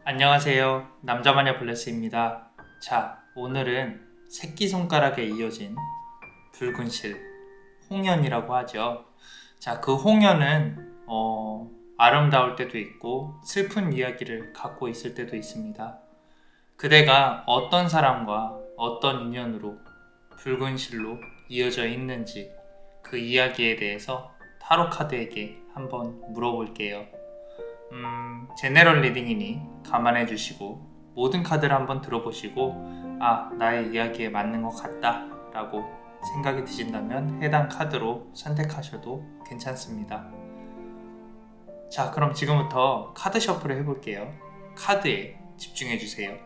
안녕하세요. 남자마녀 블레스입니다. 자, 오늘은 새끼손가락에 이어진 붉은 실, 홍연이라고 하죠. 자, 그 홍연은 아름다울 때도 있고 슬픈 이야기를 갖고 있을 때도 있습니다. 그대가 어떤 사람과 어떤 인연으로 붉은 실로 이어져 있는지 그 이야기에 대해서 타로 카드에게 한번 물어볼게요. 제네럴 리딩이니 감안해 주시고 모든 카드를 한번 들어보시고 나의 이야기에 맞는 것 같다 라고 생각이 드신다면 해당 카드로 선택하셔도 괜찮습니다. 자, 그럼 지금부터 카드 셔플을 해볼게요. 카드에 집중해 주세요.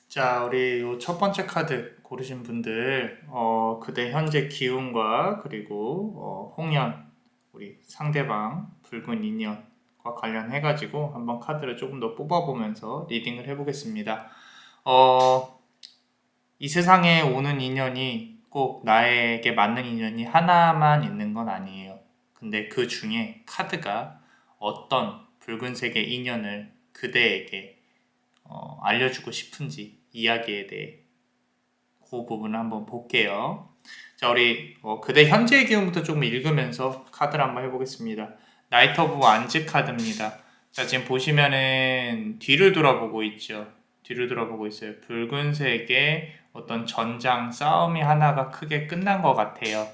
자, 우리 요 첫 번째 카드 고르신 분들, 그대 현재 기운과 그리고 홍연, 우리 상대방 붉은 인연과 관련해가지고 한번 카드를 조금 더 뽑아보면서 리딩을 해보겠습니다. 이 세상에 오는 인연이 꼭 나에게 맞는 인연이 하나만 있는 건 아니에요. 근데 그 중에 카드가 어떤 붉은색의 인연을 그대에게 알려주고 싶은지 이야기에 대해 그 부분을 한번 볼게요. 자, 우리 그대 현재의 기운부터 조금 읽으면서 카드를 한번 해보겠습니다. 나이트 오브 완즈 카드입니다. 자, 지금 보시면은 뒤를 돌아보고 있죠. 뒤를 돌아보고 있어요. 붉은색의 어떤 전장 싸움이 하나가 크게 끝난 것 같아요.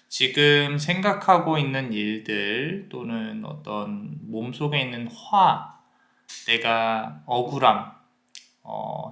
지금 생각하고 있는 일들 또는 어떤 몸속에 있는 내가 억울함,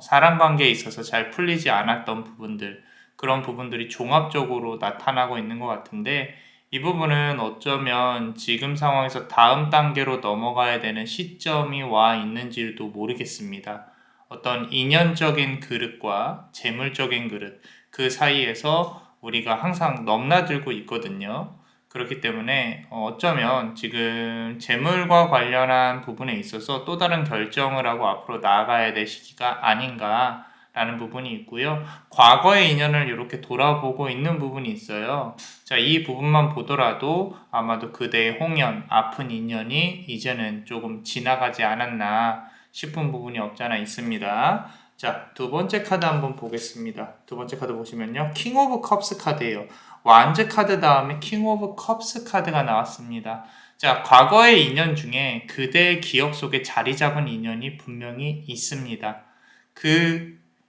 사람 관계에 있어서 잘 풀리지 않았던 부분들, 그런 부분들이 종합적으로 나타나고 있는 것 같은데, 이 부분은 어쩌면 지금 상황에서 다음 단계로 넘어가야 되는 시점이 와 있는지도 모르겠습니다. 어떤 인연적인 그릇과 재물적인 그릇, 그 사이에서 우리가 항상 넘나들고 있거든요. 그렇기 때문에 어쩌면 지금 재물과 관련한 부분에 있어서 또 다른 결정을 하고 앞으로 나아가야 될 시기가 아닌가라는 라는 부분이 있고요. 과거의 인연을 이렇게 돌아보고 있는 부분이 있어요. 자, 이 부분만 보더라도 아마도 그대의 홍연, 아픈 인연이 이제는 조금 지나가지 않았나 싶은 부분이 없지 않아 있습니다. 자, 두 번째 카드 한번 보겠습니다. 두 번째 카드 보시면요. 킹 오브 컵스 카드예요. 완즈 카드 다음에 킹 오브 컵스 카드가 나왔습니다. 자, 과거의 인연 중에 그대의 기억 속에 자리 잡은 인연이 분명히 있습니다.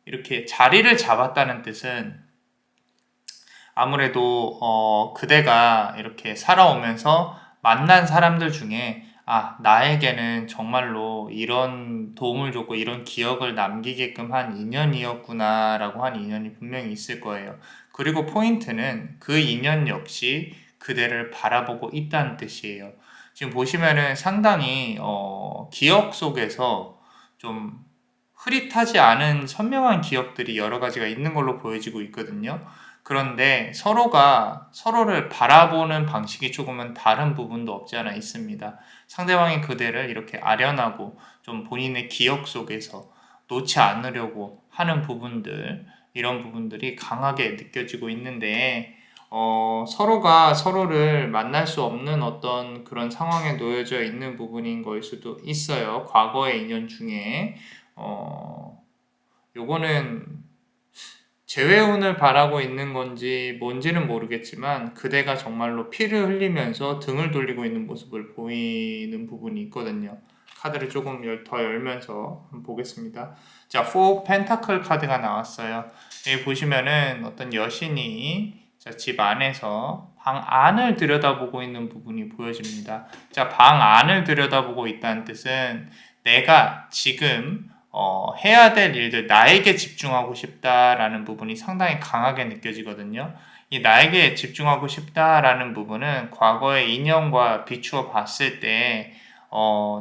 이렇게 자리를 잡았다는 뜻은 아무래도 그대가 이렇게 살아오면서 만난 사람들 중에 나에게는 정말로 이런 도움을 줬고 이런 기억을 남기게끔 한 인연이었구나 라고 한 인연이 분명히 있을 거예요. 그리고 포인트는 그 인연 역시 그대를 바라보고 있다는 뜻이에요. 지금 보시면은 상당히 기억 속에서 좀 흐릿하지 않은 선명한 기억들이 여러 가지가 있는 걸로 보여지고 있거든요. 그런데 서로가 서로를 바라보는 방식이 조금은 다른 부분도 없지 않아 있습니다. 상대방의 그대를 이렇게 아련하고 좀 본인의 기억 속에서 놓지 않으려고 하는 부분들, 이런 부분들이 강하게 느껴지고 있는데, 서로가 서로를 만날 수 없는 어떤 그런 상황에 놓여져 있는 부분인 걸 수도 있어요. 과거의 인연 중에. 요거는 재회운을 바라고 있는 건지 뭔지는 모르겠지만 그대가 정말로 피를 흘리면서 등을 돌리고 있는 모습을 보이는 부분이 있거든요. 카드를 조금 더 열면서 한번 보겠습니다. 자, 4 펜타클 카드가 나왔어요. 여기 보시면은 어떤 여신이 집 안에서 방 안을 들여다보고 있는 부분이 보여집니다. 자, 방 안을 들여다보고 있다는 뜻은 내가 지금 해야 될 일들, 나에게 집중하고 싶다라는 부분이 상당히 강하게 느껴지거든요. 이 나에게 집중하고 싶다라는 부분은 과거의 인연과 비추어 봤을 때,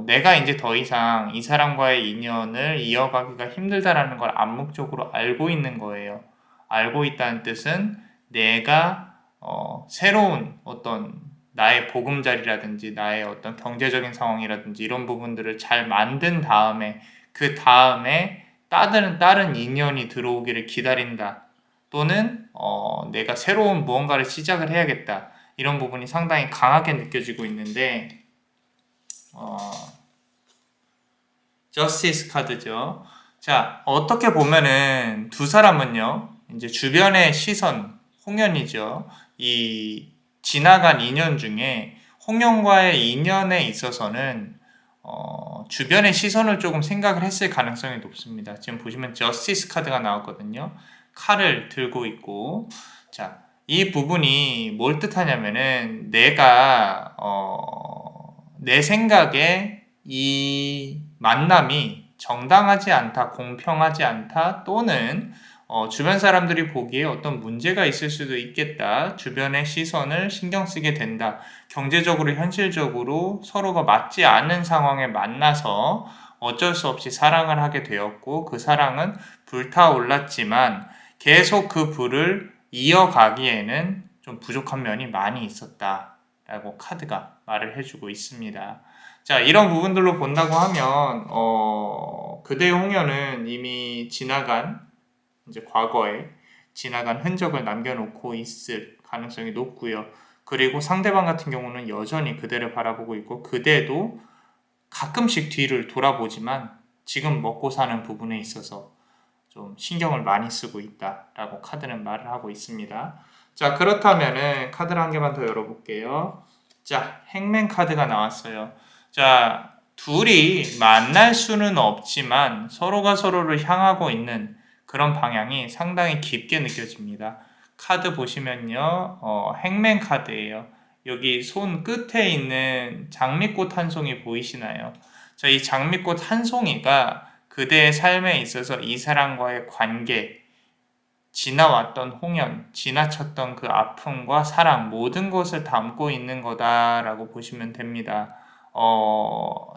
내가 이제 더 이상 이 사람과의 인연을 이어가기가 힘들다라는 걸 암묵적으로 알고 있는 거예요. 알고 있다는 뜻은 내가, 새로운 어떤 나의 보금자리라든지 나의 어떤 경제적인 상황이라든지 이런 부분들을 잘 만든 다음에 그 다음에 다른 인연이 들어오기를 기다린다. 또는 내가 새로운 무언가를 시작을 해야겠다. 이런 부분이 상당히 강하게 느껴지고 있는데 저스티스 카드죠. 자, 어떻게 보면은 두 사람은요. 이제 주변의 시선, 홍연이죠. 이 지나간 인연 중에 홍연과의 인연에 있어서는 주변의 시선을 조금 생각을 했을 가능성이 높습니다. 지금 보시면 저스티스 카드가 나왔거든요. 칼을 들고 있고, 자, 이 부분이 뭘 뜻하냐면은 내가 내 생각에 이 만남이 정당하지 않다, 공평하지 않다, 또는 주변 사람들이 보기에 어떤 문제가 있을 수도 있겠다. 주변의 시선을 신경 쓰게 된다. 경제적으로, 현실적으로 서로가 맞지 않는 상황에 만나서 어쩔 수 없이 사랑을 하게 되었고, 그 사랑은 불타올랐지만 계속 그 불을 이어가기에는 좀 부족한 면이 많이 있었다. 라고 카드가 말을 해주고 있습니다. 자, 이런 부분들로 본다고 하면, 그대의 홍연은 이미 이제 과거에 지나간 흔적을 남겨놓고 있을 가능성이 높고요. 그리고 상대방 같은 경우는 여전히 그대를 바라보고 있고 그대도 가끔씩 뒤를 돌아보지만 지금 먹고 사는 부분에 있어서 좀 신경을 많이 쓰고 있다라고 카드는 말을 하고 있습니다. 자, 그렇다면은 카드를 한 개만 더 열어볼게요. 자, 행맨 카드가 나왔어요. 자, 둘이 만날 수는 없지만 서로가 서로를 향하고 있는 그런 방향이 상당히 깊게 느껴집니다. 카드 보시면요, 행맨 카드예요. 여기 손 끝에 있는 장미꽃 한 송이 보이시나요? 자, 이 장미꽃 한 송이가 그대의 삶에 있어서 이 사람과의 관계, 지나왔던 홍연, 지나쳤던 그 아픔과 사랑, 모든 것을 담고 있는 거다라고 보시면 됩니다.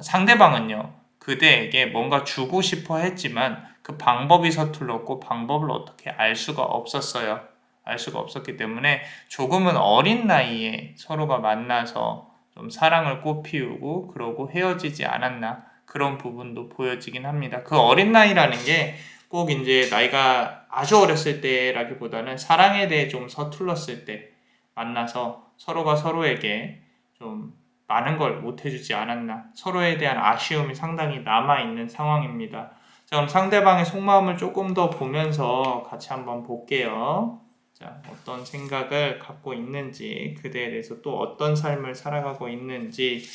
상대방은요, 그대에게 뭔가 주고 싶어 했지만 그 방법이 서툴렀고 방법을 어떻게 알 수가 없었어요. 알 수가 없었기 때문에 조금은 어린 나이에 서로가 만나서 좀 사랑을 꽃피우고 그러고 헤어지지 않았나 그런 부분도 보여지긴 합니다. 그 어린 나이라는 게 꼭 이제 나이가 아주 어렸을 때라기보다는 사랑에 대해 좀 서툴렀을 때 만나서 서로가 서로에게 좀 많은 걸 못해주지 않았나, 서로에 대한 아쉬움이 상당히 남아있는 상황입니다. 자, 그럼 상대방의 속마음을 조금 더 보면서 같이 한번 볼게요. 자, 어떤 생각을 갖고 있는지, 그대에 대해서 또 어떤 삶을 살아가고 있는지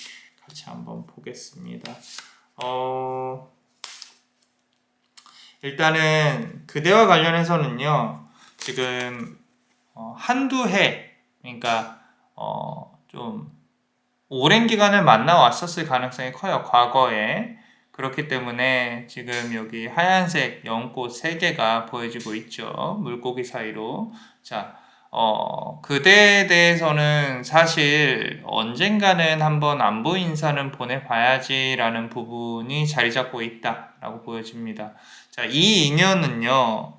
같이 한번 보겠습니다. 일단은 그대와 관련해서는요, 지금 한두 해, 그러니까 좀 오랜 기간을 만나왔었을 가능성이 커요, 과거에. 그렇기 때문에 지금 여기 하얀색 연꽃 3개가 보여지고 있죠, 물고기 사이로. 자, 그대에 대해서는 사실 언젠가는 한번 안부 인사는 보내봐야지라는 부분이 자리 잡고 있다라고 보여집니다. 자, 이 인연은요,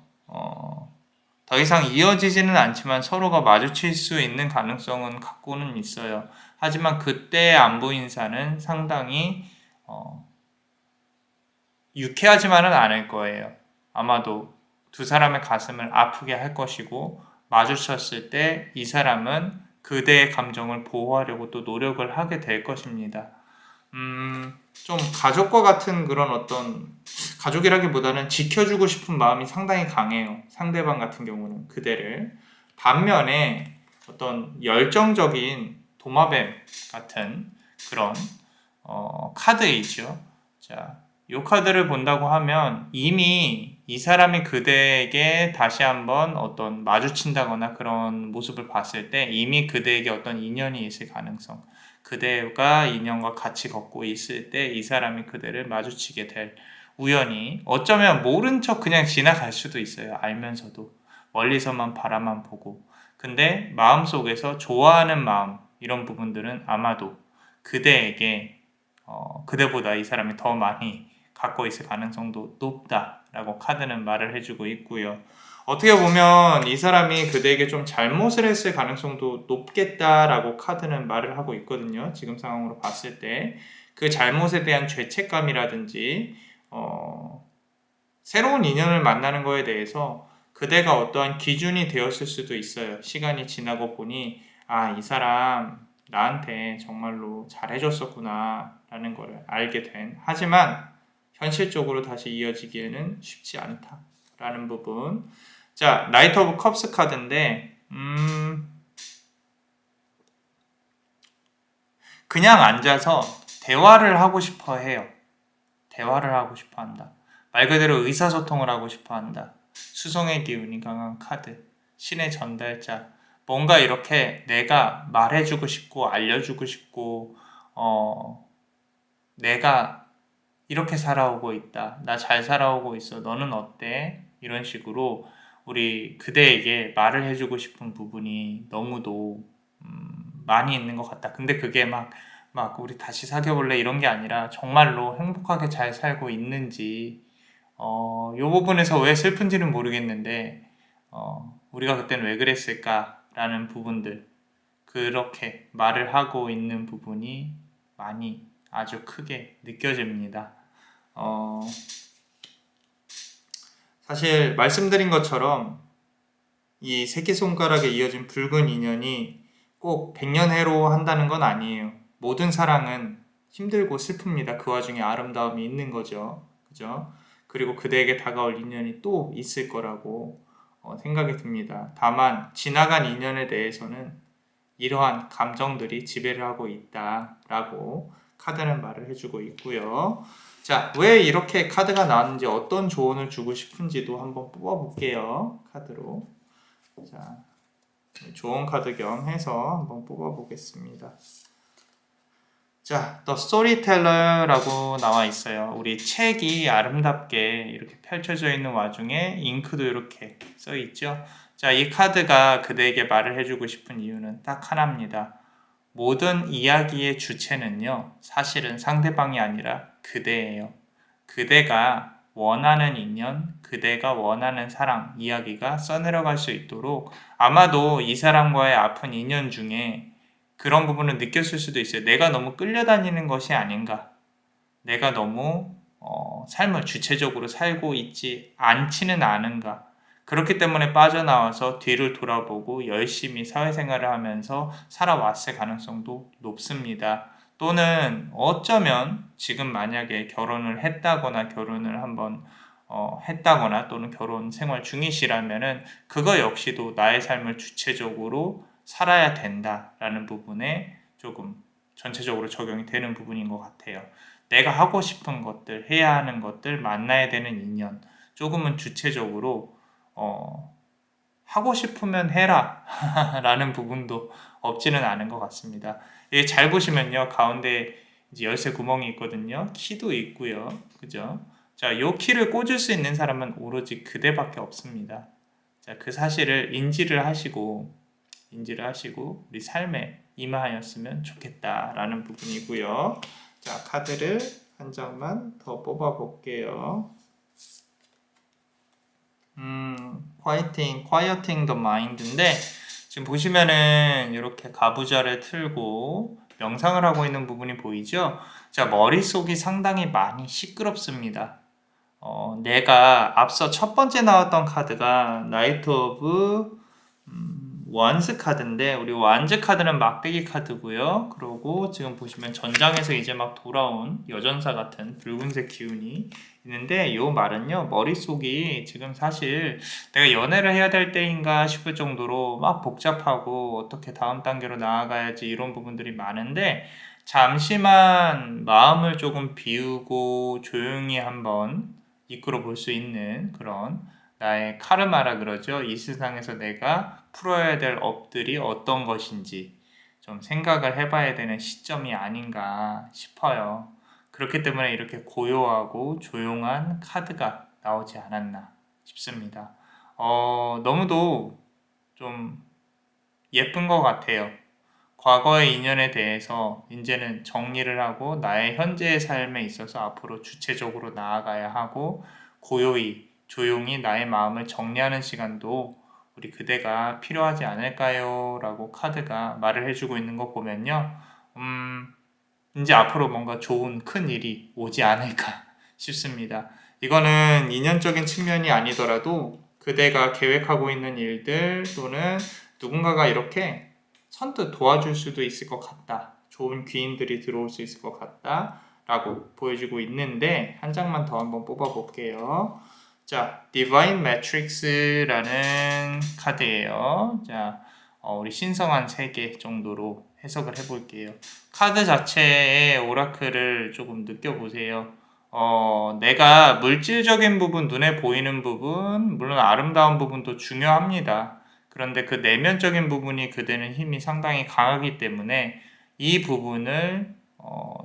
더 이상 이어지지는 않지만 서로가 마주칠 수 있는 가능성은 갖고는 있어요. 하지만 그때의 안부 인사는 상당히 유쾌하지만은 않을 거예요. 아마도 두 사람의 가슴을 아프게 할 것이고, 마주쳤을 때 이 사람은 그대의 감정을 보호하려고 또 노력을 하게 될 것입니다. 좀 가족과 같은 그런 어떤, 가족이라기보다는 지켜주고 싶은 마음이 상당히 강해요. 상대방 같은 경우는 그대를. 반면에 어떤 열정적인 도마뱀 같은 그런 카드이죠. 자, 이 카드를 본다고 하면 이미 이 사람이 그대에게 다시 한번 어떤 마주친다거나 그런 모습을 봤을 때 이미 그대에게 어떤 인연이 있을 가능성, 그대가 인연과 같이 걷고 있을 때 이 사람이 그대를 마주치게 될 우연이, 어쩌면 모른 척 그냥 지나갈 수도 있어요. 알면서도 멀리서만 바라만 보고. 근데 마음속에서 좋아하는 마음, 이런 부분들은 아마도 그대에게 그대보다 이 사람이 더 많이 갖고 있을 가능성도 높다라고 카드는 말을 해주고 있고요. 어떻게 보면 이 사람이 그대에게 좀 잘못을 했을 가능성도 높겠다라고 카드는 말을 하고 있거든요. 지금 상황으로 봤을 때 그 잘못에 대한 죄책감이라든지 새로운 인연을 만나는 거에 대해서 그대가 어떠한 기준이 되었을 수도 있어요. 시간이 지나고 보니 이 사람 나한테 정말로 잘해줬었구나 라는 거를 알게 된, 하지만 현실적으로 다시 이어지기에는 쉽지 않다라는 부분. 자, 나이트 오브 컵스 카드인데 그냥 앉아서 대화를 하고 싶어 해요. 대화를 하고 싶어 한다. 말 그대로 의사소통을 하고 싶어 한다. 수성의 기운이 강한 카드. 신의 전달자. 뭔가 이렇게 내가 말해주고 싶고 알려주고 싶고 내가 이렇게 살아오고 있다. 나 잘 살아오고 있어. 너는 어때? 이런 식으로 우리 그대에게 말을 해주고 싶은 부분이 너무도 많이 있는 것 같다. 근데 그게 막 우리 다시 사귀어볼래 이런 게 아니라 정말로 행복하게 잘 살고 있는지, 이 부분에서 왜 슬픈지는 모르겠는데 우리가 그때는 왜 그랬을까라는 부분들, 그렇게 말을 하고 있는 부분이 많이 아주 크게 느껴집니다. 사실 말씀드린 것처럼 이 새끼손가락에 이어진 붉은 인연이 꼭 백년해로 한다는 건 아니에요. 모든 사랑은 힘들고 슬픕니다. 그 와중에 아름다움이 있는 거죠. 그죠? 그리고 그대에게 다가올 인연이 또 있을 거라고 생각이 듭니다. 다만 지나간 인연에 대해서는 이러한 감정들이 지배를 하고 있다라고 카드는 말을 해주고 있고요. 자, 왜 이렇게 카드가 나왔는지, 어떤 조언을 주고 싶은지도 한번 뽑아볼게요. 카드로. 자, 조언 카드 겸 해서 한번 뽑아보겠습니다. 자, The Storyteller라고 나와 있어요. 우리 책이 아름답게 이렇게 펼쳐져 있는 와중에 잉크도 이렇게 써 있죠. 자, 이 카드가 그대에게 말을 해주고 싶은 이유는 딱 하나입니다. 모든 이야기의 주체는요, 사실은 상대방이 아니라 그대예요. 그대가 원하는 인연, 그대가 원하는 사랑, 이야기가 써내려갈 수 있도록, 아마도 이 사람과의 아픈 인연 중에 그런 부분을 느꼈을 수도 있어요. 내가 너무 끌려다니는 것이 아닌가. 내가 너무 삶을 주체적으로 살고 있지 않지는 않은가. 그렇기 때문에 빠져나와서 뒤를 돌아보고 열심히 사회생활을 하면서 살아왔을 가능성도 높습니다. 또는 어쩌면 지금 만약에 결혼을 했다거나 결혼을 한번 했다거나 또는 결혼 생활 중이시라면은 그거 역시도 나의 삶을 주체적으로 살아야 된다라는 부분에 조금 전체적으로 적용이 되는 부분인 것 같아요. 내가 하고 싶은 것들, 해야 하는 것들, 만나야 되는 인연, 조금은 주체적으로 하고 싶으면 해라 라는 부분도 없지는 않은 것 같습니다. 이게 잘 보시면요, 가운데 이제 열쇠 구멍이 있거든요. 키도 있고요. 그죠? 자, 요 키를 꽂을 수 있는 사람은 오로지 그대밖에 없습니다. 자, 그 사실을 인지를 하시고 우리 삶에 임하였으면 좋겠다라는 부분이고요. 자, 카드를 한 장만 더 뽑아 볼게요. quieting the mind인데 지금 보시면은 이렇게 가부좌를 틀고 명상을 하고 있는 부분이 보이죠? 자, 머릿속이 상당히 많이 시끄럽습니다. 내가 앞서 첫 번째 나왔던 카드가 나이트 오브 원스 카드인데 우리 원스 카드는 막대기 카드고요. 그리고 지금 보시면 전장에서 이제 막 돌아온 여전사 같은 붉은색 기운이 있는데 이 말은요, 머릿속이 지금 사실 내가 연애를 해야 될 때인가 싶을 정도로 막 복잡하고 어떻게 다음 단계로 나아가야지 이런 부분들이 많은데 잠시만 마음을 조금 비우고 조용히 한번 이끌어 볼 수 있는 그런 나의 카르마라 그러죠. 이 세상에서 내가 풀어야 될 업들이 어떤 것인지 좀 생각을 해봐야 되는 시점이 아닌가 싶어요. 그렇기 때문에 이렇게 고요하고 조용한 카드가 나오지 않았나 싶습니다. 너무도 좀 예쁜 것 같아요. 과거의 인연에 대해서 이제는 정리를 하고 나의 현재의 삶에 있어서 앞으로 주체적으로 나아가야 하고 고요히 조용히 나의 마음을 정리하는 시간도 우리 그대가 필요하지 않을까요? 라고 카드가 말을 해주고 있는 거 보면요. 이제 앞으로 뭔가 좋은 큰 일이 오지 않을까 싶습니다. 이거는 인연적인 측면이 아니더라도 그대가 계획하고 있는 일들 또는 누군가가 이렇게 선뜻 도와줄 수도 있을 것 같다. 좋은 귀인들이 들어올 수 있을 것 같다. 라고 보여주고 있는데 한 장만 더 한번 뽑아 볼게요. 자, Divine Matrix라는 카드예요. 자, 우리 신성한 세계 정도로 해석을 해볼게요. 카드 자체의 오라클을 조금 느껴보세요. 내가 물질적인 부분, 눈에 보이는 부분, 물론 아름다운 부분도 중요합니다. 그런데 그 내면적인 부분이 그대는 힘이 상당히 강하기 때문에 이 부분을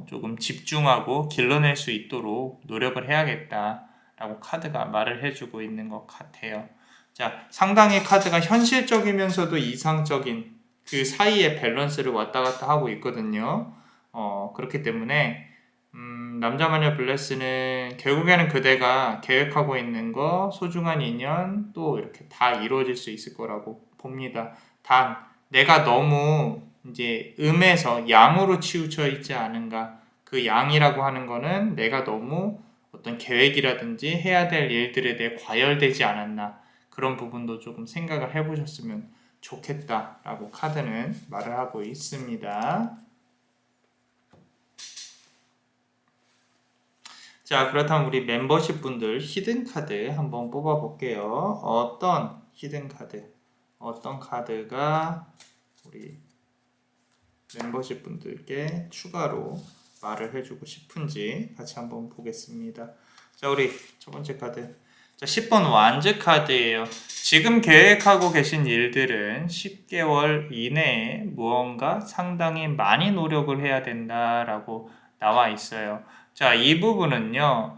조금 집중하고 길러낼 수 있도록 노력을 해야겠다라고 카드가 말을 해주고 있는 것 같아요. 자, 상당히 카드가 현실적이면서도 이상적인 그 사이의 밸런스를 왔다 갔다 하고 있거든요. 그렇기 때문에 남자마녀 블레스는 결국에는 그대가 계획하고 있는 거, 소중한 인연 또 이렇게 다 이루어질 수 있을 거라고 봅니다. 단 내가 너무 이제 음에서 양으로 치우쳐 있지 않은가. 그 양이라고 하는 거는 내가 너무 어떤 계획이라든지 해야 될 일들에 대해 과열되지 않았나. 그런 부분도 조금 생각을 해보셨으면 좋겠다라고 카드는 말을 하고 있습니다. 자, 그렇다면 우리 멤버십 분들 히든 카드 한번 뽑아 볼게요. 어떤 히든 카드, 어떤 카드가 우리 멤버십 분들께 추가로 말을 해주고 싶은지 같이 한번 보겠습니다. 자, 우리 첫 번째 카드. 자, 10번 완즈 카드예요. 지금 계획하고 계신 일들은 10개월 이내에 무언가 상당히 많이 노력을 해야 된다라고 나와 있어요. 자, 이 부분은요,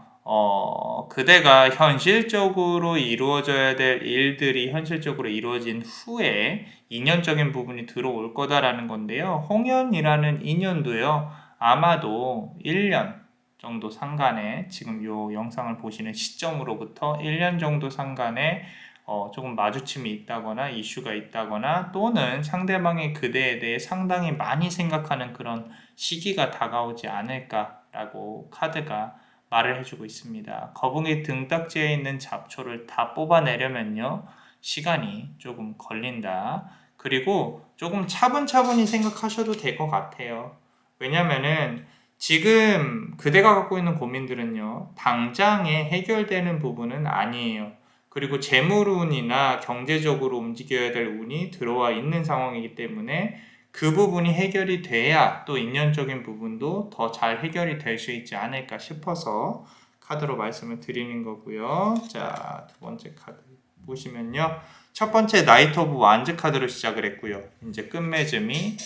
그대가 현실적으로 이루어져야 될 일들이 현실적으로 이루어진 후에 인연적인 부분이 들어올 거다라는 건데요. 홍연이라는 인연도요, 아마도 1년 정도 상간에 지금 요 영상을 보시는 시점으로부터 1년 정도 상간에 조금 마주침이 있다거나 이슈가 있다거나 또는 상대방이 그대에 대해 상당히 많이 생각하는 그런 시기가 다가오지 않을까라고 카드가 말을 해주고 있습니다. 거북이 등딱지에 있는 잡초를 다 뽑아내려면요, 시간이 조금 걸린다. 그리고 조금 차분차분히 생각하셔도 될 것 같아요. 왜냐면은 지금 그대가 갖고 있는 고민들은요, 당장에 해결되는 부분은 아니에요. 그리고 재물운이나 경제적으로 움직여야 될 운이 들어와 있는 상황이기 때문에 그 부분이 해결이 돼야 또 인연적인 부분도 더 잘 해결이 될 수 있지 않을까 싶어서 카드로 말씀을 드리는 거고요. 자, 두 번째 카드 보시면요. 첫 번째 나이트 오브 완즈 카드로 시작을 했고요. 이제 끝맺음이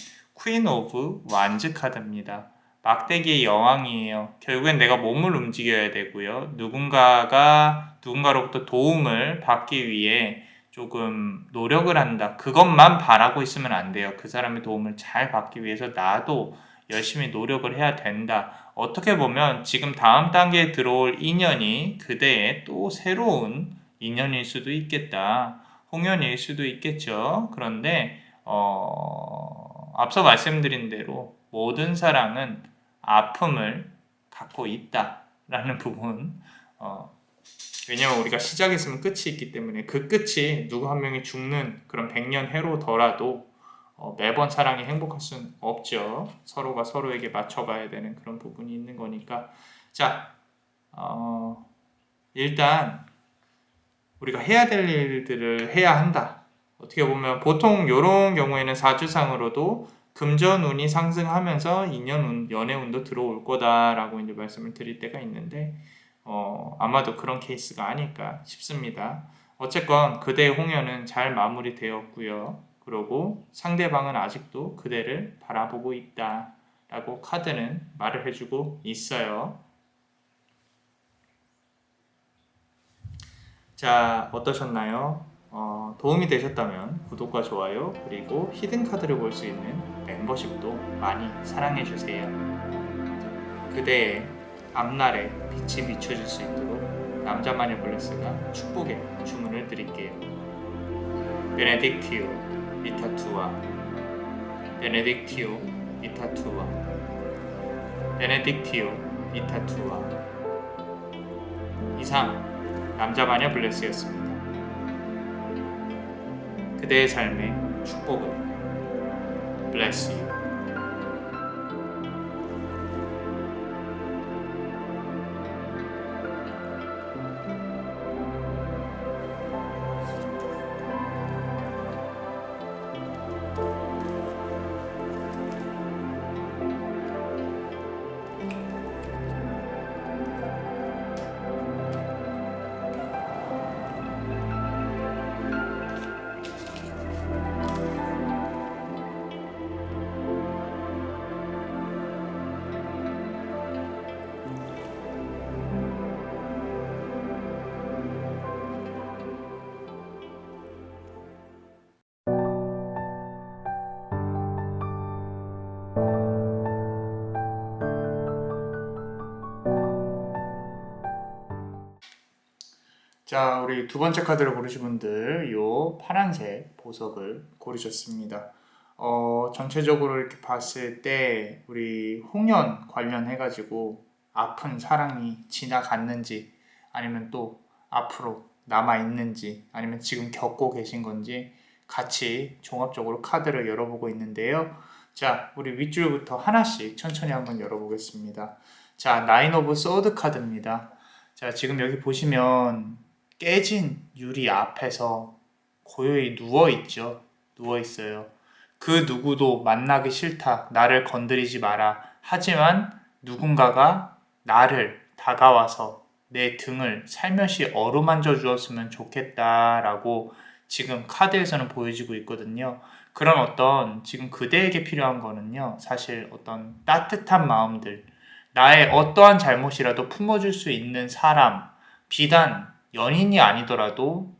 퀸 오브 완즈 카드입니다. 막대기의 여왕이에요. 결국엔 내가 몸을 움직여야 되고요. 누군가로부터 도움을 받기 위해 조금 노력을 한다. 그것만 바라고 있으면 안 돼요. 그 사람의 도움을 잘 받기 위해서 나도 열심히 노력을 해야 된다. 어떻게 보면 지금 다음 단계에 들어올 인연이 그대의 또 새로운 인연일 수도 있겠다. 홍연일 수도 있겠죠. 그런데 앞서 말씀드린 대로 모든 사랑은 아픔을 갖고 있다라는 부분. 왜냐면 우리가 시작했으면 끝이 있기 때문에 그 끝이 누구 한 명이 죽는 그런 100년 해로더라도 매번 사랑이 행복할 수는 없죠. 서로가 서로에게 맞춰가야 되는 그런 부분이 있는 거니까. 자, 일단 우리가 해야 될 일들을 해야 한다. 어떻게 보면 보통 이런 경우에는 사주상으로도 금전운이 상승하면서 인연운, 연애운도 들어올 거다라고 이제 말씀을 드릴 때가 있는데 아마도 그런 케이스가 아닐까 싶습니다. 어쨌건 그대의 홍연은 잘 마무리되었고요. 그리고 상대방은 아직도 그대를 바라보고 있다 라고 카드는 말을 해주고 있어요. 자, 어떠셨나요? 도움이 되셨다면 구독과 좋아요 그리고 히든 카드를 볼 수 있는 멤버십도 많이 사랑해주세요. 그대의 앞날에 빛이 비춰질 수 있도록 남자마녀 블레스가 축복의 주문을 드릴게요. 베네딕티오 비타투아 베네딕티오 비타투아 베네딕티오 비타투아. 이상 남자마녀 블레스였습니다. 그대의 삶의 축복을 bless you. 자, 우리 두 번째 카드를 고르신 분들 요 파란색 보석을 고르셨습니다. 전체적으로 이렇게 봤을 때 우리 홍연 관련해가지고 아픈 사랑이 지나갔는지 아니면 또 앞으로 남아있는지 아니면 지금 겪고 계신 건지 같이 종합적으로 카드를 열어보고 있는데요. 자, 우리 윗줄부터 하나씩 천천히 한번 열어보겠습니다. 자, 나인 오브 소드 카드입니다. 자, 지금 여기 보시면 깨진 유리 앞에서 고요히 누워있죠. 누워있어요. 그 누구도 만나기 싫다. 나를 건드리지 마라. 하지만 누군가가 나를 다가와서 내 등을 살며시 어루만져 주었으면 좋겠다라고 지금 카드에서는 보여지고 있거든요. 그런 어떤 지금 그대에게 필요한 거는요. 사실 어떤 따뜻한 마음들, 나의 어떠한 잘못이라도 품어줄 수 있는 사람, 비단 연인이 아니더라도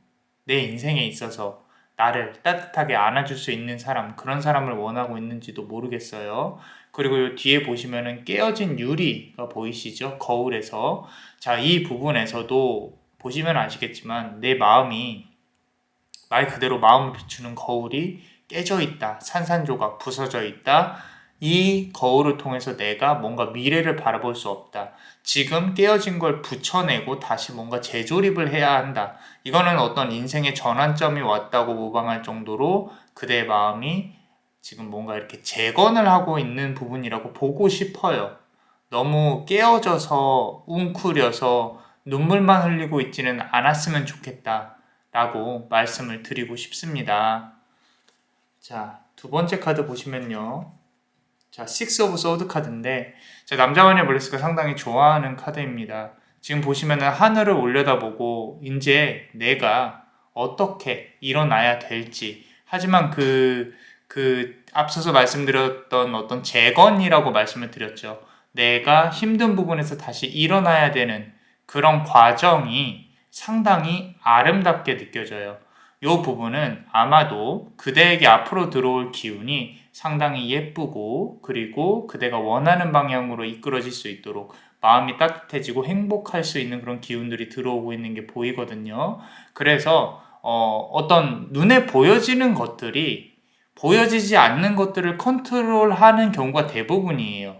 내 인생에 있어서 나를 따뜻하게 안아줄 수 있는 사람, 그런 사람을 원하고 있는지도 모르겠어요. 그리고 요 뒤에 보시면은 깨어진 유리가 보이시죠? 거울에서. 자, 이 부분에서도 보시면 아시겠지만 내 마음이 말 그대로 마음을 비추는 거울이 깨져 있다. 산산조각 부서져 있다. 이 거울을 통해서 내가 뭔가 미래를 바라볼 수 없다. 지금 깨어진 걸 붙여내고 다시 뭔가 재조립을 해야 한다. 이거는 어떤 인생의 전환점이 왔다고 모방할 정도로 그대의 마음이 지금 뭔가 이렇게 재건을 하고 있는 부분이라고 보고 싶어요. 너무 깨어져서 웅크려서 눈물만 흘리고 있지는 않았으면 좋겠다 라고 말씀을 드리고 싶습니다. 자, 두 번째 카드 보시면요. 자, 식스 오브 소드 카드인데, 자, 남자와의 블레스가 상당히 좋아하는 카드입니다. 지금 보시면은 하늘을 올려다보고 이제 내가 어떻게 일어나야 될지, 하지만 앞서서 말씀드렸던 어떤 재건이라고 말씀을 드렸죠. 내가 힘든 부분에서 다시 일어나야 되는 그런 과정이 상당히 아름답게 느껴져요. 이 부분은 아마도 그대에게 앞으로 들어올 기운이 상당히 예쁘고, 그리고 그대가 원하는 방향으로 이끌어질 수 있도록 마음이 따뜻해지고 행복할 수 있는 그런 기운들이 들어오고 있는 게 보이거든요. 그래서 어떤 눈에 보여지는 것들이 보여지지 않는 것들을 컨트롤하는 경우가 대부분이에요.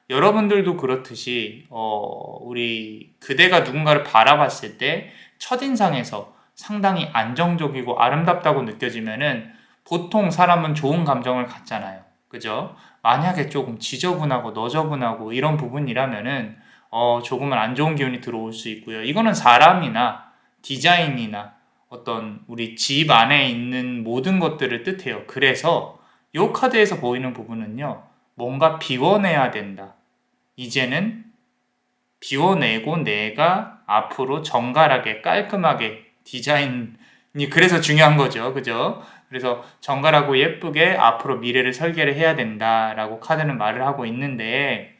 여러분들도 그렇듯이 우리 그대가 누군가를 바라봤을 때 첫인상에서 상당히 안정적이고 아름답다고 느껴지면은 보통 사람은 좋은 감정을 갖잖아요. 그죠? 만약에 조금 지저분하고 너저분하고 이런 부분이라면은 조금은 안 좋은 기운이 들어올 수 있고요. 이거는 사람이나 디자인이나 어떤 우리 집 안에 있는 모든 것들을 뜻해요. 그래서 이 카드에서 보이는 부분은요. 뭔가 비워내야 된다. 이제는 비워내고 내가 앞으로 정갈하게 깔끔하게 디자인이 그래서 중요한 거죠. 그죠? 그래서 정갈하고 예쁘게 앞으로 미래를 설계를 해야 된다라고 카드는 말을 하고 있는데,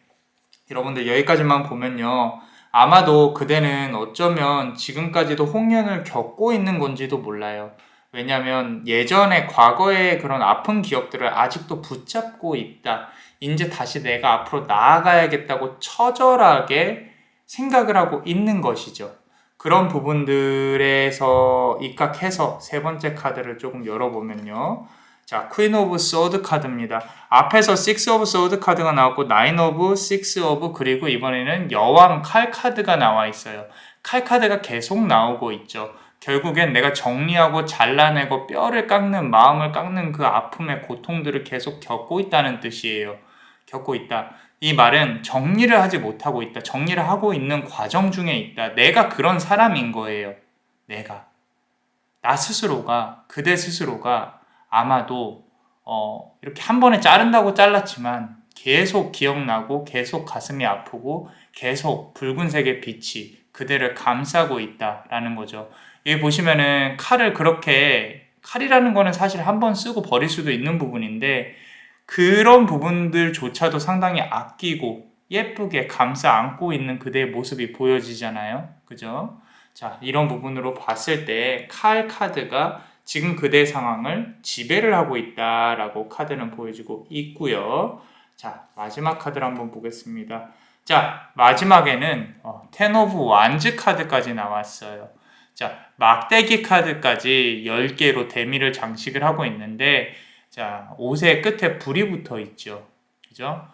여러분들 여기까지만 보면요. 아마도 그대는 어쩌면 지금까지도 홍련을 겪고 있는 건지도 몰라요. 왜냐하면 예전에 과거의 그런 아픈 기억들을 아직도 붙잡고 있다. 이제 다시 내가 앞으로 나아가야겠다고 처절하게 생각을 하고 있는 것이죠. 그런 부분들에서 입각해서 세 번째 카드를 조금 열어보면요. 자, 퀸 오브 소드 카드입니다. 앞에서 6 오브 소드 카드가 나왔고 9 오브 6 오브 그리고 이번에는 여왕 칼 카드가 나와 있어요. 칼 카드가 계속 나오고 있죠. 결국엔 내가 정리하고 잘라내고 뼈를 깎는 마음을 깎는 그 아픔의 고통들을 계속 겪고 있다는 뜻이에요. 겪고 있다. 이 말은 정리를 하지 못하고 있다. 정리를 하고 있는 과정 중에 있다. 내가 그런 사람인 거예요. 내가. 나 스스로가, 그대 스스로가 아마도 이렇게 한 번에 자른다고 잘랐지만 계속 기억나고 계속 가슴이 아프고 계속 붉은색의 빛이 그대를 감싸고 있다라는 거죠. 여기 보시면은 칼이라는 거는 사실 한 번 쓰고 버릴 수도 있는 부분인데 그런 부분들조차도 상당히 아끼고 예쁘게 감싸 안고 있는 그대의 모습이 보여지잖아요. 그죠? 자, 이런 부분으로 봤을 때 칼 카드가 지금 그대의 상황을 지배를 하고 있다라고 카드는 보여주고 있고요. 자, 마지막 카드를 한번 보겠습니다. 자, 마지막에는 10 오브 완즈 카드까지 나왔어요. 자, 막대기 카드까지 10개로 대미를 장식을 하고 있는데, 자, 옷의 끝에 불이 붙어 있죠. 그죠?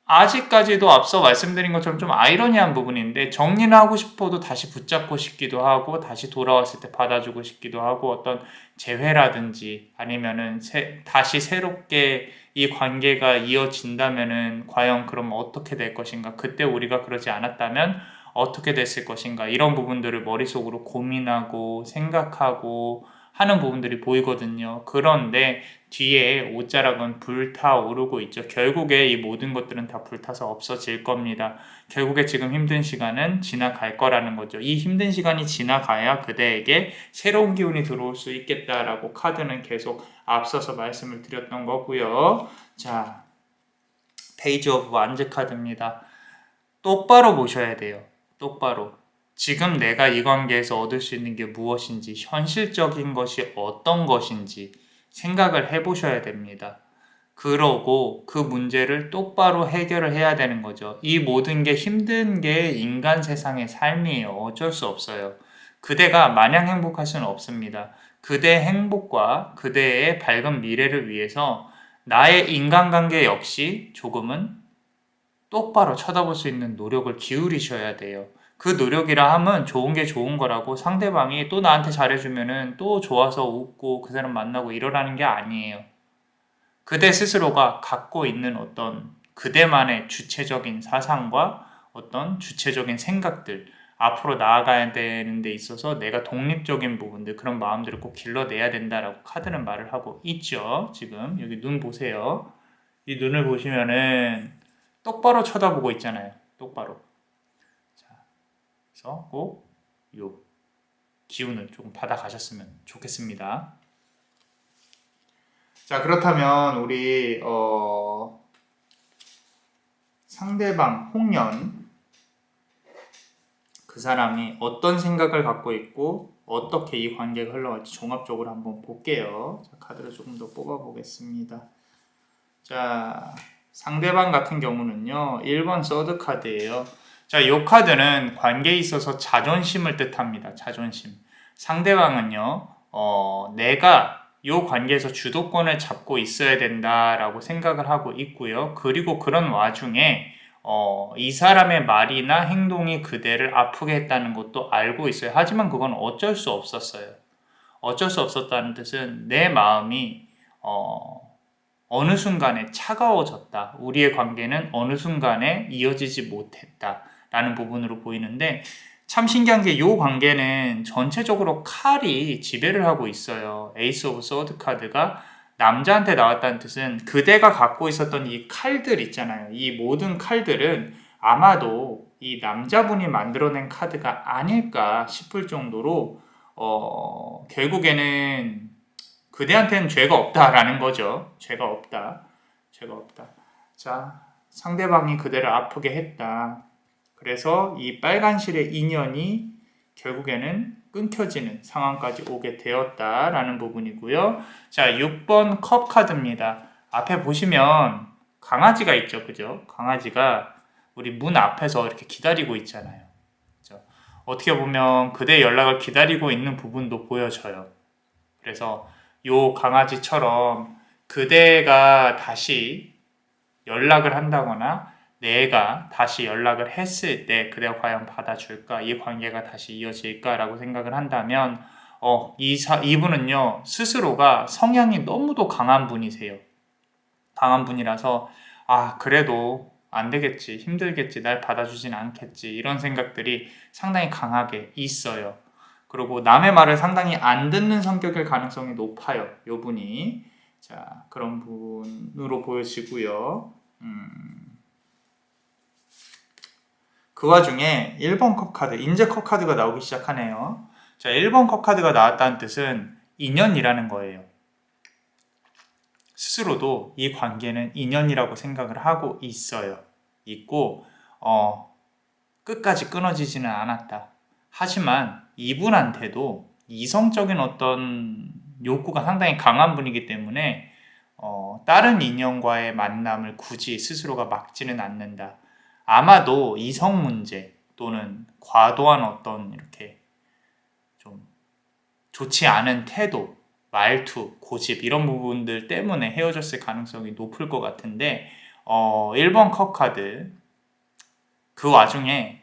아직까지도 앞서 말씀드린 것처럼 좀 아이러니한 부분인데 정리를 하고 싶어도 다시 붙잡고 싶기도 하고 다시 돌아왔을 때 받아주고 싶기도 하고 어떤 재회라든지 아니면은 다시 새롭게 이 관계가 이어진다면은 과연 그럼 어떻게 될 것인가, 그때 우리가 그러지 않았다면 어떻게 됐을 것인가, 이런 부분들을 머릿속으로 고민하고 생각하고 하는 부분들이 보이거든요. 그런데 뒤에 옷자락은 불타오르고 있죠. 결국에 이 모든 것들은 다 불타서 없어질 겁니다. 결국에 지금 힘든 시간은 지나갈 거라는 거죠. 이 힘든 시간이 지나가야 그대에게 새로운 기운이 들어올 수 있겠다라고 카드는 계속 앞서서 말씀을 드렸던 거고요. 자, 페이지 오브 완즈 카드입니다. 똑바로 보셔야 돼요. 똑바로. 지금 내가 이 관계에서 얻을 수 있는 게 무엇인지, 현실적인 것이 어떤 것인지 생각을 해보셔야 됩니다. 그러고 그 문제를 똑바로 해결을 해야 되는 거죠. 이 모든 게 힘든 게 인간 세상의 삶이에요. 어쩔 수 없어요. 그대가 마냥 행복할 수는 없습니다. 그대의 행복과 그대의 밝은 미래를 위해서 나의 인간관계 역시 조금은 똑바로 쳐다볼 수 있는 노력을 기울이셔야 돼요. 그 노력이라 함은 좋은 게 좋은 거라고 상대방이 또 나한테 잘해주면은 또 좋아서 웃고 그 사람 만나고 이러라는 게 아니에요. 그대 스스로가 갖고 있는 어떤 그대만의 주체적인 사상과 어떤 주체적인 생각들, 앞으로 나아가야 되는 데 있어서 내가 독립적인 부분들, 그런 마음들을 꼭 길러내야 된다라고 카드는 말을 하고 있죠. 지금 여기 눈 보세요. 이 눈을 보시면은 똑바로 쳐다보고 있잖아요. 똑바로. 자, 그래서 꼭 요 기운을 조금 받아가셨으면 좋겠습니다. 자, 그렇다면 우리 상대방 홍련, 그 사람이 어떤 생각을 갖고 있고 어떻게 이 관계가 흘러갈지 종합적으로 한번 볼게요. 자, 카드를 조금 더 뽑아 보겠습니다. 자, 상대방 같은 경우는요, 1번 서드 카드예요. 자, 이 카드는 관계에 있어서 자존심을 뜻합니다. 자존심. 상대방은요, 내가 이 관계에서 주도권을 잡고 있어야 된다라고 생각을 하고 있고요. 그리고 그런 와중에 이 사람의 말이나 행동이 그대를 아프게 했다는 것도 알고 있어요. 하지만 그건 어쩔 수 없었어요. 어쩔 수 없었다는 뜻은 내 마음이 어느 순간에 차가워졌다. 우리의 관계는 어느 순간에 이어지지 못했다. 라는 부분으로 보이는데, 참 신기한 게 이 관계는 전체적으로 칼이 지배를 하고 있어요. 에이스 오브 소드 카드가 남자한테 나왔다는 뜻은 그대가 갖고 있었던 이 칼들 있잖아요. 이 모든 칼들은 아마도 이 남자분이 만들어낸 카드가 아닐까 싶을 정도로 결국에는 그대한테는 죄가 없다라는 거죠. 죄가 없다. 죄가 없다. 자, 상대방이 그대를 아프게 했다. 그래서 이 빨간 실의 인연이 결국에는 끊겨지는 상황까지 오게 되었다라는 부분이고요. 자, 6번 컵 카드입니다. 앞에 보시면 강아지가 있죠. 그죠? 강아지가 우리 문 앞에서 이렇게 기다리고 있잖아요. 그죠? 어떻게 보면 그대의 연락을 기다리고 있는 부분도 보여져요. 그래서 요 강아지처럼 그대가 다시 연락을 한다거나 내가 다시 연락을 했을 때 그대가 과연 받아줄까, 이 관계가 다시 이어질까라고 생각을 한다면 이분은요 스스로가 성향이 너무도 강한 분이세요. 강한 분이라서 그래도 안 되겠지, 힘들겠지, 날 받아주진 않겠지, 이런 생각들이 상당히 강하게 있어요. 그리고 남의 말을 상당히 안 듣는 성격일 가능성이 높아요. 요 분이. 자, 그런 분으로 보여지고요. 그 와중에 1번 컵 카드, 인제 컵 카드가 나오기 시작하네요. 자, 1번 컵 카드가 나왔다는 뜻은 인연이라는 거예요. 스스로도 이 관계는 인연이라고 생각을 하고 있어요. 있고 끝까지 끊어지지는 않았다. 하지만 이분한테도 이성적인 어떤 욕구가 상당히 강한 분이기 때문에 다른 인연과의 만남을 굳이 스스로가 막지는 않는다. 아마도 이성 문제 또는 과도한 어떤 이렇게 좀 좋지 않은 태도, 말투, 고집 이런 부분들 때문에 헤어졌을 가능성이 높을 것 같은데 1번 컵 카드, 그 와중에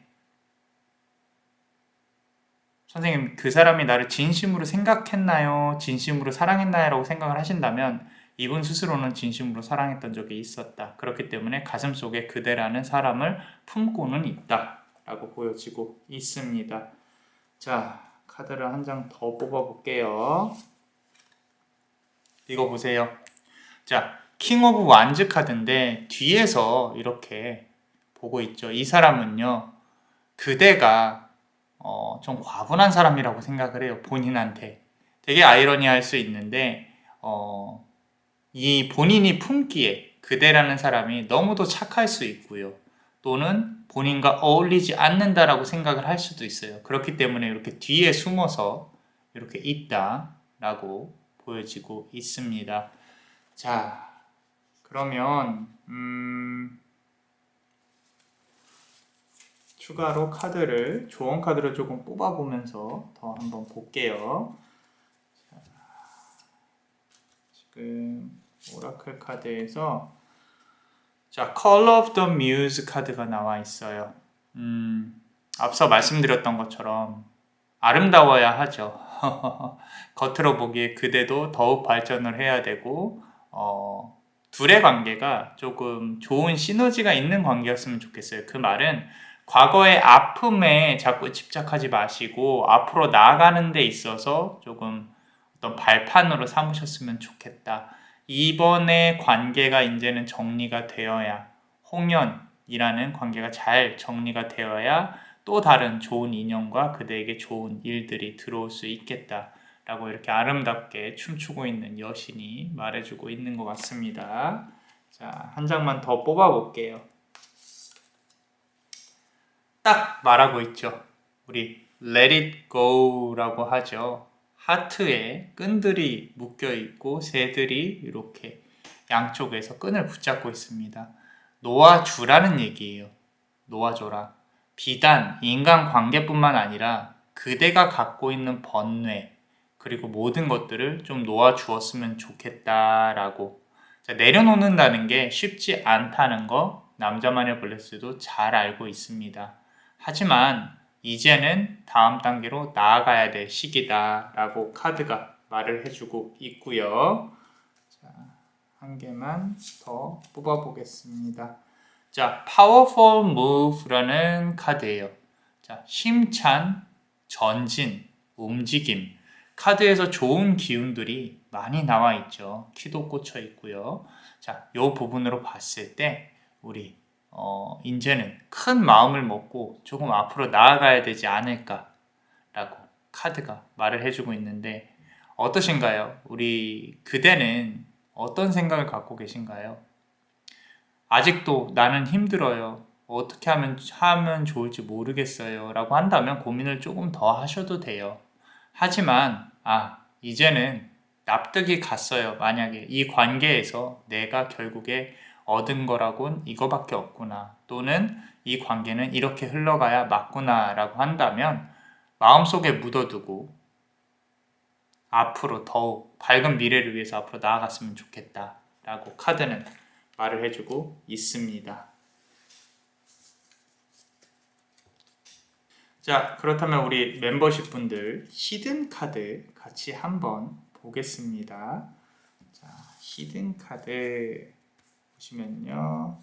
선생님, 그 사람이 나를 진심으로 생각했나요? 진심으로 사랑했나요? 라고 생각을 하신다면 이분 스스로는 진심으로 사랑했던 적이 있었다. 그렇기 때문에 가슴속에 그대라는 사람을 품고는 있다. 라고 보여지고 있습니다. 자, 카드를 한 장 더 뽑아볼게요. 이거 보세요. 자, 킹 오브 완즈 카드인데 뒤에서 이렇게 보고 있죠. 이 사람은요, 그대가 좀 과분한 사람이라고 생각을 해요. 본인한테. 되게 아이러니할 수 있는데 이 본인이 품기에 그대라는 사람이 너무도 착할 수 있고요. 또는 본인과 어울리지 않는다라고 생각을 할 수도 있어요. 그렇기 때문에 이렇게 뒤에 숨어서 이렇게 있다라고 보여지고 있습니다. 자, 그러면 추가로 카드를, 조언 카드를 조금 뽑아보면서 더 한번 볼게요. 자, 지금 오라클 카드에서 자, Call of the Muse 카드가 나와 있어요. 앞서 말씀드렸던 것처럼 아름다워야 하죠. 겉으로 보기에 그대도 더욱 발전을 해야 되고 둘의 관계가 조금 좋은 시너지가 있는 관계였으면 좋겠어요. 그 말은 과거의 아픔에 자꾸 집착하지 마시고 앞으로 나아가는 데 있어서 조금 어떤 발판으로 삼으셨으면 좋겠다. 이번의 관계가 이제는 정리가 되어야 홍연이라는 관계가 잘 정리가 되어야 또 다른 좋은 인연과 그대에게 좋은 일들이 들어올 수 있겠다 라고 이렇게 아름답게 춤추고 있는 여신이 말해주고 있는 것 같습니다. 자, 한 장만 더 뽑아볼게요. 딱 말하고 있죠. 우리 Let it go 라고 하죠. 하트에 끈들이 묶여 있고 새들이 이렇게 양쪽에서 끈을 붙잡고 있습니다. 놓아주라는 얘기예요. 놓아줘라. 비단 인간관계뿐만 아니라 그대가 갖고 있는 번뇌 그리고 모든 것들을 좀 놓아주었으면 좋겠다라고. 자, 내려놓는다는 게 쉽지 않다는 거 남자만의 블레스도 잘 알고 있습니다. 하지만 이제는 다음 단계로 나아가야 될 시기다 라고 카드가 말을 해주고 있고요. 자, 한 개만 더 뽑아보겠습니다. 자, Powerful Move라는 카드예요. 자, 힘찬 전진, 움직임. 카드에서 좋은 기운들이 많이 나와 있죠. 키도 꽂혀 있고요. 자, 이 부분으로 봤을 때 우리 이제는 큰 마음을 먹고 조금 앞으로 나아가야 되지 않을까라고 카드가 말을 해주고 있는데 어떠신가요? 우리 그대는 어떤 생각을 갖고 계신가요? 아직도 나는 힘들어요. 어떻게 하면 좋을지 모르겠어요. 라고 한다면 고민을 조금 더 하셔도 돼요. 하지만, 이제는 납득이 갔어요. 만약에 이 관계에서 내가 결국에 얻은 거라곤 이거밖에 없구나. 또는 이 관계는 이렇게 흘러가야 맞구나. 라고 한다면 마음속에 묻어두고 앞으로 더욱 밝은 미래를 위해서 앞으로 나아갔으면 좋겠다. 라고 카드는 말을 해주고 있습니다. 자, 그렇다면 우리 멤버십 분들 히든 카드 같이 한번 보겠습니다. 자, 히든 카드 보시면요.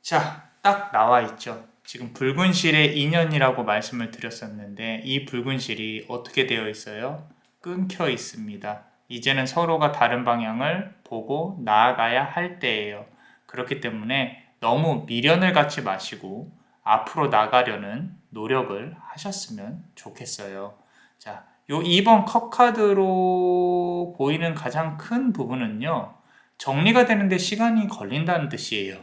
자, 딱 나와 있죠. 지금 붉은 실의 인연이라고 말씀을 드렸었는데 이 붉은 실이 어떻게 되어 있어요? 끊겨 있습니다. 이제는 서로가 다른 방향을 보고 나아가야 할 때예요. 그렇기 때문에 너무 미련을 갖지 마시고 앞으로 나가려는 노력을 하셨으면 좋겠어요. 자, 요 2번 컵 카드로 보이는 가장 큰 부분은요. 정리가 되는데 시간이 걸린다는 뜻이에요.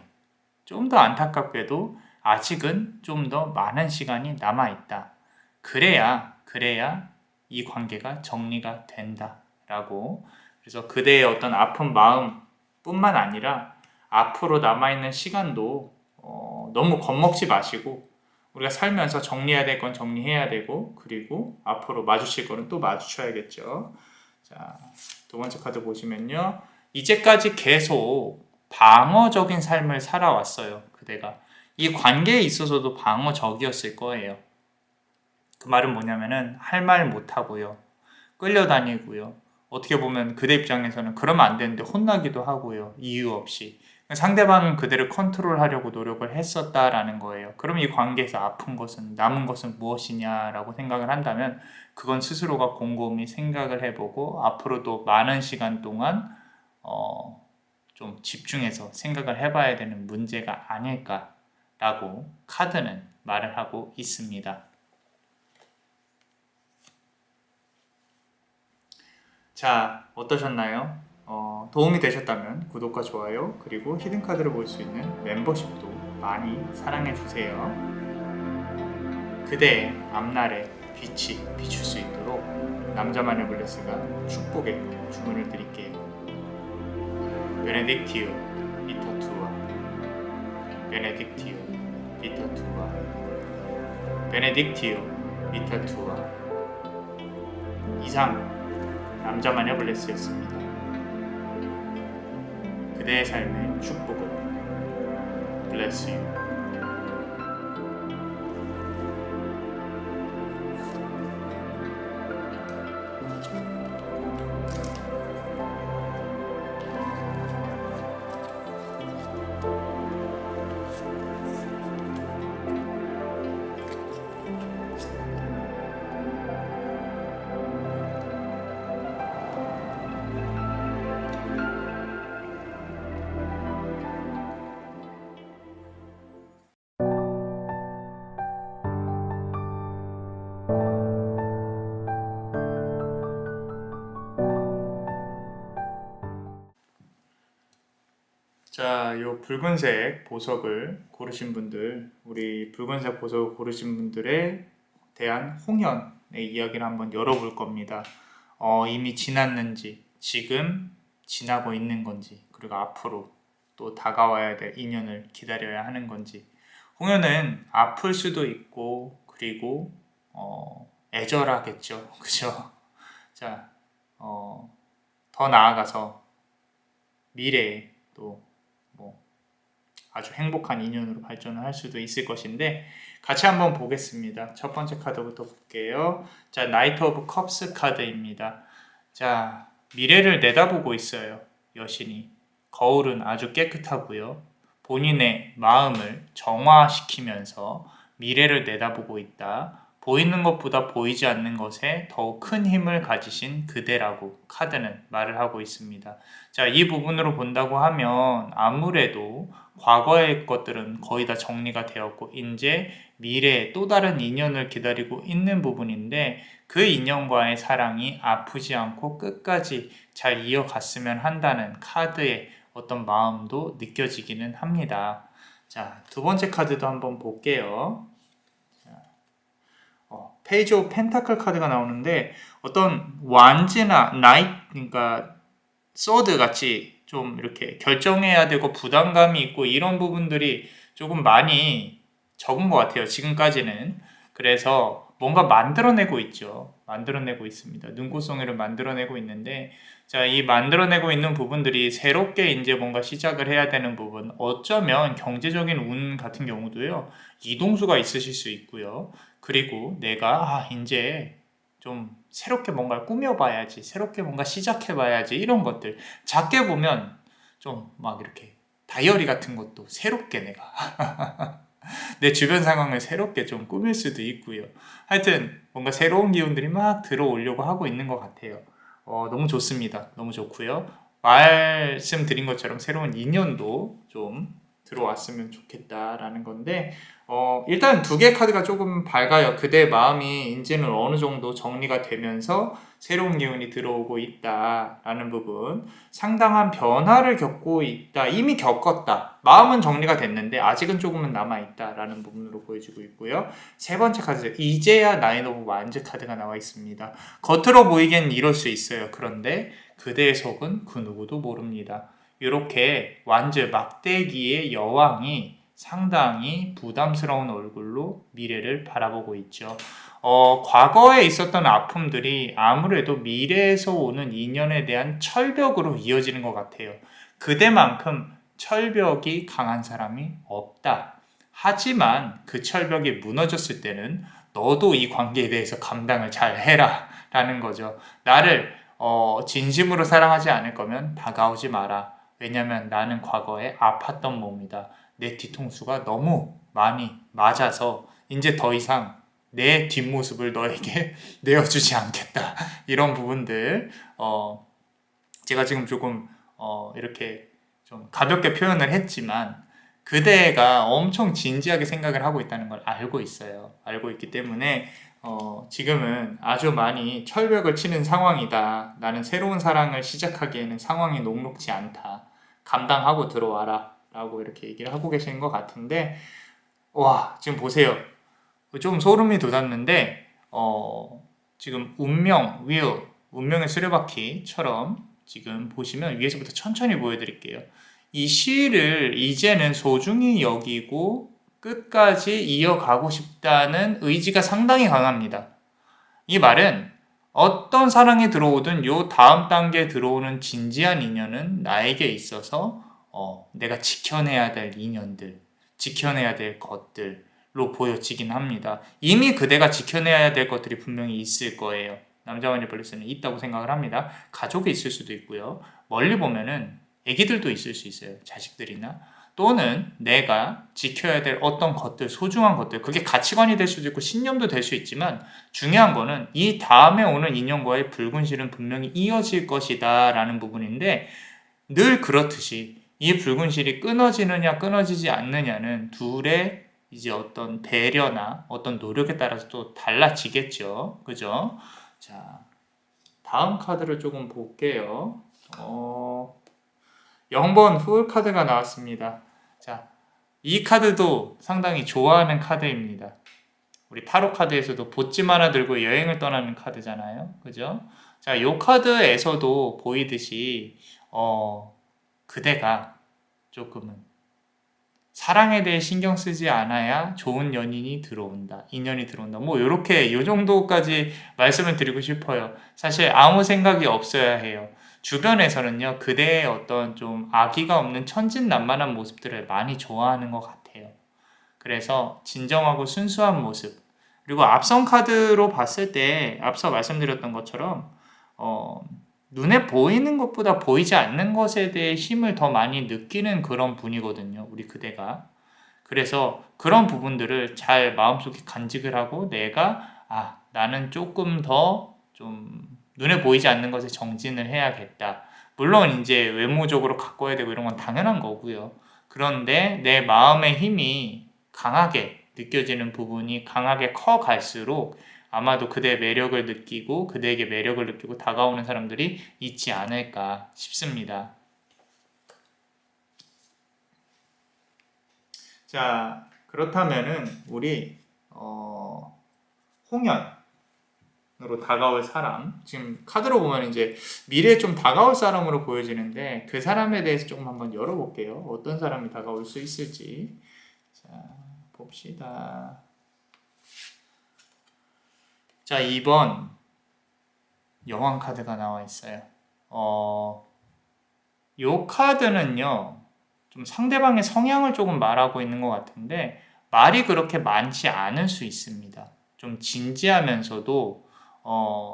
좀 더 안타깝게도 아직은 좀 더 많은 시간이 남아있다. 그래야 이 관계가 정리가 된다라고. 그래서 그대의 어떤 아픈 마음 뿐만 아니라 앞으로 남아있는 시간도 너무 겁먹지 마시고 우리가 살면서 정리해야 될 건 정리해야 되고 그리고 앞으로 마주칠 거는 또 마주쳐야겠죠. 자, 두 번째 카드 보시면요. 이제까지 계속 방어적인 삶을 살아왔어요. 그대가. 이 관계에 있어서도 방어적이었을 거예요. 그 말은 뭐냐면은 할 말 못하고요. 끌려다니고요. 어떻게 보면 그대 입장에서는 그러면 안 되는데 혼나기도 하고요. 이유 없이. 상대방은 그대를 컨트롤하려고 노력을 했었다라는 거예요. 그럼 이 관계에서 아픈 것은 남은 것은 무엇이냐라고 생각을 한다면 그건 스스로가 곰곰이 생각을 해보고 앞으로도 많은 시간 동안 좀 집중해서 생각을 해봐야 되는 문제가 아닐까라고 카드는 말을 하고 있습니다. 자, 어떠셨나요? 도움이 되셨다면 구독과 좋아요 그리고 히든카드를 볼 수 있는 멤버십도 많이 사랑해주세요. 그대의 앞날에 빛이 비출 수 있도록 남자만의 블레스가 축복의 주문을 드릴게요. 베네딕티오 비타투아 베네딕티오 비타투아 베네딕티오 비타투아 이상 남자마녀 블레스였습니다. 그대의 삶의 축복을. Bless you. 자, 요 붉은색 보석을 고르신 분들, 우리 붉은색 보석을 고르신 분들에 대한 홍연의 이야기를 한번 열어볼 겁니다. 이미 지났는지, 지금 지나고 있는 건지, 그리고 앞으로 또 다가와야 될 인연을 기다려야 하는 건지. 홍연은 아플 수도 있고, 그리고 애절하겠죠. 그죠? 자, 더 나아가서 미래에 또 아주 행복한 인연으로 발전을 할 수도 있을 것인데, 같이 한번 보겠습니다. 첫 번째 카드부터 볼게요. 자, 나이트 오브 컵스 카드입니다. 자, 미래를 내다보고 있어요. 여신이. 거울은 아주 깨끗하고요. 본인의 마음을 정화시키면서 미래를 내다보고 있다. 보이는 것보다 보이지 않는 것에 더욱 큰 힘을 가지신 그대라고 카드는 말을 하고 있습니다. 자, 이 부분으로 본다고 하면 아무래도 과거의 것들은 거의 다 정리가 되었고 이제 미래에 또 다른 인연을 기다리고 있는 부분인데, 그 인연과의 사랑이 아프지 않고 끝까지 잘 이어갔으면 한다는 카드의 어떤 마음도 느껴지기는 합니다. 자, 두 번째 카드도 한번 볼게요. 페이지 오브 펜타클 카드가 나오는데, 어떤 완지나 그러니까 소드 같이 좀 이렇게 결정해야 되고 부담감이 있고 이런 부분들이 조금 많이 적은 것 같아요, 지금까지는. 그래서 뭔가 만들어내고 있죠. 만들어내고 있습니다. 눈꽃송이를 만들어내고 있는데, 자, 이 만들어내고 있는 부분들이 새롭게 이제 뭔가 시작을 해야 되는 부분, 어쩌면 경제적인 운 같은 경우도요, 이동수가 있으실 수 있고요. 그리고 내가 이제 좀 새롭게 뭔가를 꾸며봐야지, 새롭게 뭔가 시작해봐야지, 이런 것들. 작게 보면 좀 막 이렇게 다이어리 같은 것도 새롭게 내가 내 주변 상황을 새롭게 좀 꾸밀 수도 있고요. 하여튼 뭔가 새로운 기운들이 막 들어오려고 하고 있는 것 같아요. 너무 좋습니다. 너무 좋고요. 말씀드린 것처럼 새로운 인연도 좀 들어왔으면 좋겠다라는 건데, 일단 두 개 카드가 조금 밝아요. 그대의 마음이 이제는 어느 정도 정리가 되면서 새로운 기운이 들어오고 있다라는 부분, 상당한 변화를 겪고 있다, 이미 겪었다, 마음은 정리가 됐는데 아직은 조금은 남아있다라는 부분으로 보여지고 있고요. 세 번째 카드, 이제야 나인 오브 완즈 카드가 나와 있습니다. 겉으로 보이기엔 이럴 수 있어요. 그런데 그대의 속은 그 누구도 모릅니다. 이렇게 완즈 막대기의 여왕이 상당히 부담스러운 얼굴로 미래를 바라보고 있죠. 과거에 있었던 아픔들이 아무래도 미래에서 오는 인연에 대한 철벽으로 이어지는 것 같아요. 그대만큼 철벽이 강한 사람이 없다. 하지만 그 철벽이 무너졌을 때는 너도 이 관계에 대해서 감당을 잘 해라 라는 거죠. 나를 진심으로 사랑하지 않을 거면 다가오지 마라. 왜냐면 나는 과거에 아팠던 몸이다. 내 뒤통수가 너무 많이 맞아서 이제 더 이상 내 뒷모습을 너에게 내어주지 않겠다. 이런 부분들, 제가 지금 조금 이렇게 좀 가볍게 표현을 했지만 그대가 엄청 진지하게 생각을 하고 있다는 걸 알고 있어요. 알고 있기 때문에 지금은 아주 많이 철벽을 치는 상황이다. 나는 새로운 사랑을 시작하기에는 상황이 녹록지 않다. 감당하고 들어와라 라고 이렇게 얘기를 하고 계시는 것 같은데, 와, 지금 보세요. 좀 소름이 돋았는데, 지금 운명의 수레바퀴처럼 지금 보시면 위에서부터 천천히 보여드릴게요. 이 시를 이제는 소중히 여기고 끝까지 이어가고 싶다는 의지가 상당히 강합니다. 이 말은 어떤 사랑이 들어오든 요 다음 단계에 들어오는 진지한 인연은 나에게 있어서 내가 지켜내야 될 인연들, 지켜내야 될 것들로 보여지긴 합니다. 이미 그대가 지켜내야 될 것들이 분명히 있을 거예요. 남자 마니플레이션은 있다고 생각을 합니다. 가족이 있을 수도 있고요. 멀리 보면은 애기들도 있을 수 있어요. 자식들이나. 또는 내가 지켜야 될 어떤 것들, 소중한 것들, 그게 가치관이 될 수도 있고 신념도 될 수 있지만 중요한 거는 이 다음에 오는 인연과의 붉은 실은 분명히 이어질 것이다 라는 부분인데, 늘 그렇듯이 이 붉은 실이 끊어지느냐 끊어지지 않느냐는 둘의 이제 어떤 배려나 어떤 노력에 따라서 또 달라지겠죠. 그죠? 자, 다음 카드를 조금 볼게요. 0번 풀 카드가 나왔습니다. 자, 이 카드도 상당히 좋아하는 카드입니다. 우리 타로 카드에서도 보찜 하나 들고 여행을 떠나는 카드잖아요. 그죠? 자, 이 카드에서도 보이듯이 그대가 조금은 사랑에 대해 신경 쓰지 않아야 좋은 연인이 들어온다. 인연이 들어온다. 뭐 요렇게 요 정도까지 말씀을 드리고 싶어요. 사실 아무 생각이 없어야 해요. 주변에서는요, 그대의 어떤 좀 아기가 없는 천진난만한 모습들을 많이 좋아하는 것 같아요. 그래서 진정하고 순수한 모습. 그리고 앞선 카드로 봤을 때 앞서 말씀드렸던 것처럼 눈에 보이는 것보다 보이지 않는 것에 대해 힘을 더 많이 느끼는 그런 분이거든요. 우리 그대가. 그래서 그런 부분들을 잘 마음속에 간직을 하고 내가 나는 조금 더 좀 눈에 보이지 않는 것에 정진을 해야겠다. 물론 이제 외모적으로 가꿔야 되고 이런 건 당연한 거고요. 그런데 내 마음의 힘이 강하게 느껴지는 부분이 강하게 커 갈수록 아마도 그대의 매력을 느끼고 그대에게 매력을 느끼고 다가오는 사람들이 있지 않을까 싶습니다. 자, 그렇다면은 우리 홍연으로 다가올 사람, 지금 카드로 보면 이제 미래에 좀 다가올 사람으로 보여지는데 그 사람에 대해서 조금 한번 열어볼게요. 어떤 사람이 다가올 수 있을지. 자, 봅시다. 자, 2번 여왕 카드가 나와 있어요. 요 카드는요, 좀 상대방의 성향을 조금 말하고 있는 것 같은데 말이 그렇게 많지 않을 수 있습니다. 좀 진지하면서도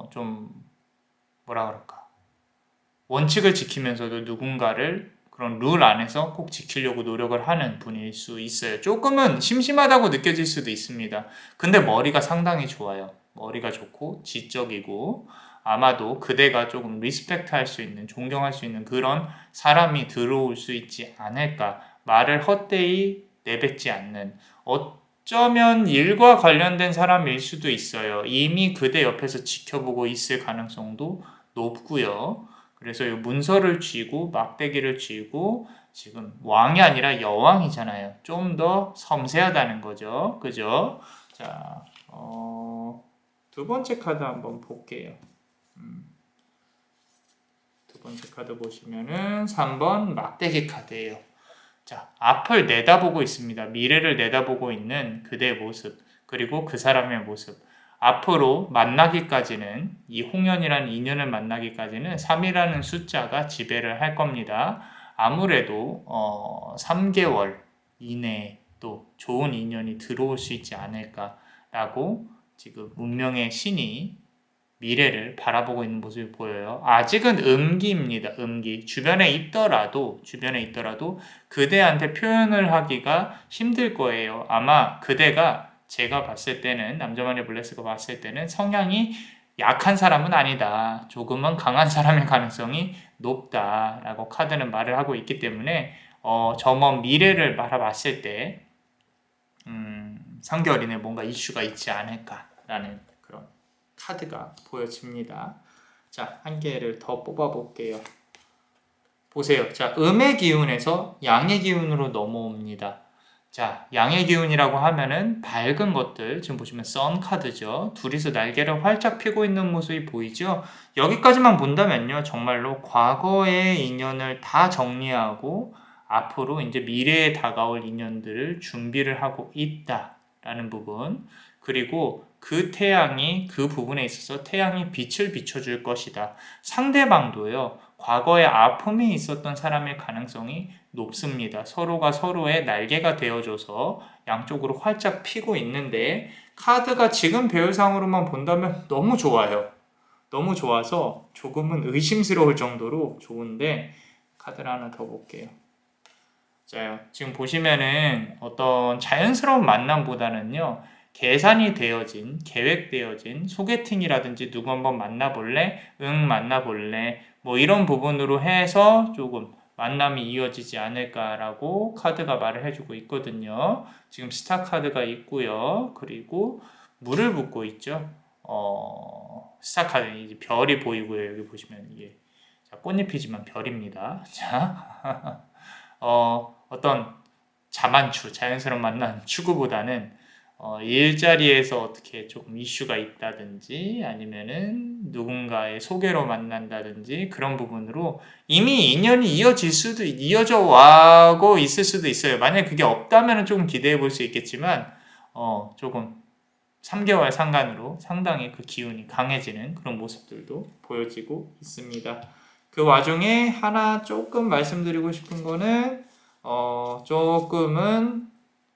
좀 뭐라 그럴까, 원칙을 지키면서도 누군가를 그런 룰 안에서 꼭 지키려고 노력을 하는 분일 수 있어요. 조금은 심심하다고 느껴질 수도 있습니다. 근데 머리가 상당히 좋아요. 머리가 좋고 지적이고 아마도 그대가 조금 리스펙트 할 수 있는, 존경할 수 있는 그런 사람이 들어올 수 있지 않을까. 말을 헛되이 내뱉지 않는, 어쩌면 일과 관련된 사람일 수도 있어요. 이미 그대 옆에서 지켜보고 있을 가능성도 높고요. 그래서 이 문서를 쥐고 막대기를 쥐고 지금 왕이 아니라 여왕이잖아요. 좀 더 섬세하다는 거죠. 그죠? 자, 두 번째 카드 한번 볼게요. 두 번째 카드 보시면은 3번 막대기 카드예요. 자, 앞을 내다보고 있습니다. 미래를 내다보고 있는 그대의 모습, 그리고 그 사람의 모습. 앞으로 만나기까지는, 이 홍연이라는 인연을 만나기까지는 3이라는 숫자가 지배를 할 겁니다. 아무래도 3개월 이내에 또 좋은 인연이 들어올 수 있지 않을까라고 지금 운명의 신이 미래를 바라보고 있는 모습이 보여요. 아직은 음기입니다. 음기. 주변에 있더라도 그대한테 표현을 하기가 힘들 거예요. 아마 그대가, 제가 봤을 때는, 남자만의 블레스가 봤을 때는 성향이 약한 사람은 아니다. 조금은 강한 사람일 가능성이 높다라고 카드는 말을 하고 있기 때문에 저 먼 미래를 바라봤을 때 3개월 이내 뭔가 이슈가 있지 않을까라는 그런 카드가 보여집니다. 자, 한 개를 더 뽑아볼게요. 보세요. 자, 음의 기운에서 양의 기운으로 넘어옵니다. 자, 양의 기운이라고 하면은 밝은 것들, 지금 보시면 선 카드죠. 둘이서 날개를 활짝 펴고 있는 모습이 보이죠. 여기까지만 본다면요, 정말로 과거의 인연을 다 정리하고 앞으로 이제 미래에 다가올 인연들을 준비를 하고 있다라는 부분, 그리고 그 태양이, 그 부분에 있어서 태양이 빛을 비춰줄 것이다. 상대방도요, 과거에 아픔이 있었던 사람일 가능성이 높습니다. 서로가 서로의 날개가 되어줘서 양쪽으로 활짝 피고 있는데 카드가 지금 배열상으로만 본다면 너무 좋아요. 너무 좋아서 조금은 의심스러울 정도로 좋은데 카드를 하나 더 볼게요. 자, 지금 보시면은 어떤 자연스러운 만남보다는요, 계산이 되어진, 계획되어진 소개팅이라든지 누구 한번 만나볼래? 응, 만나볼래? 뭐 이런 부분으로 해서 조금 만남이 이어지지 않을까라고 카드가 말을 해주고 있거든요. 지금 스타 카드가 있고요. 그리고 물을 붓고 있죠. 스타 카드 이제 별이 보이고요. 여기 보시면 이게 자, 꽃잎이지만 별입니다. 자, 어떤 자만추, 자연스러운 만남 추구보다는 일자리에서 어떻게 조금 이슈가 있다든지 아니면은 누군가의 소개로 만난다든지 그런 부분으로 이미 인연이 이어져 와고 있을 수도 있어요. 만약 그게 없다면 조금 기대해 볼 수 있겠지만 조금 3개월 상간으로 상당히 그 기운이 강해지는 그런 모습들도 보여지고 있습니다. 그 와중에 하나 조금 말씀드리고 싶은 거는 조금은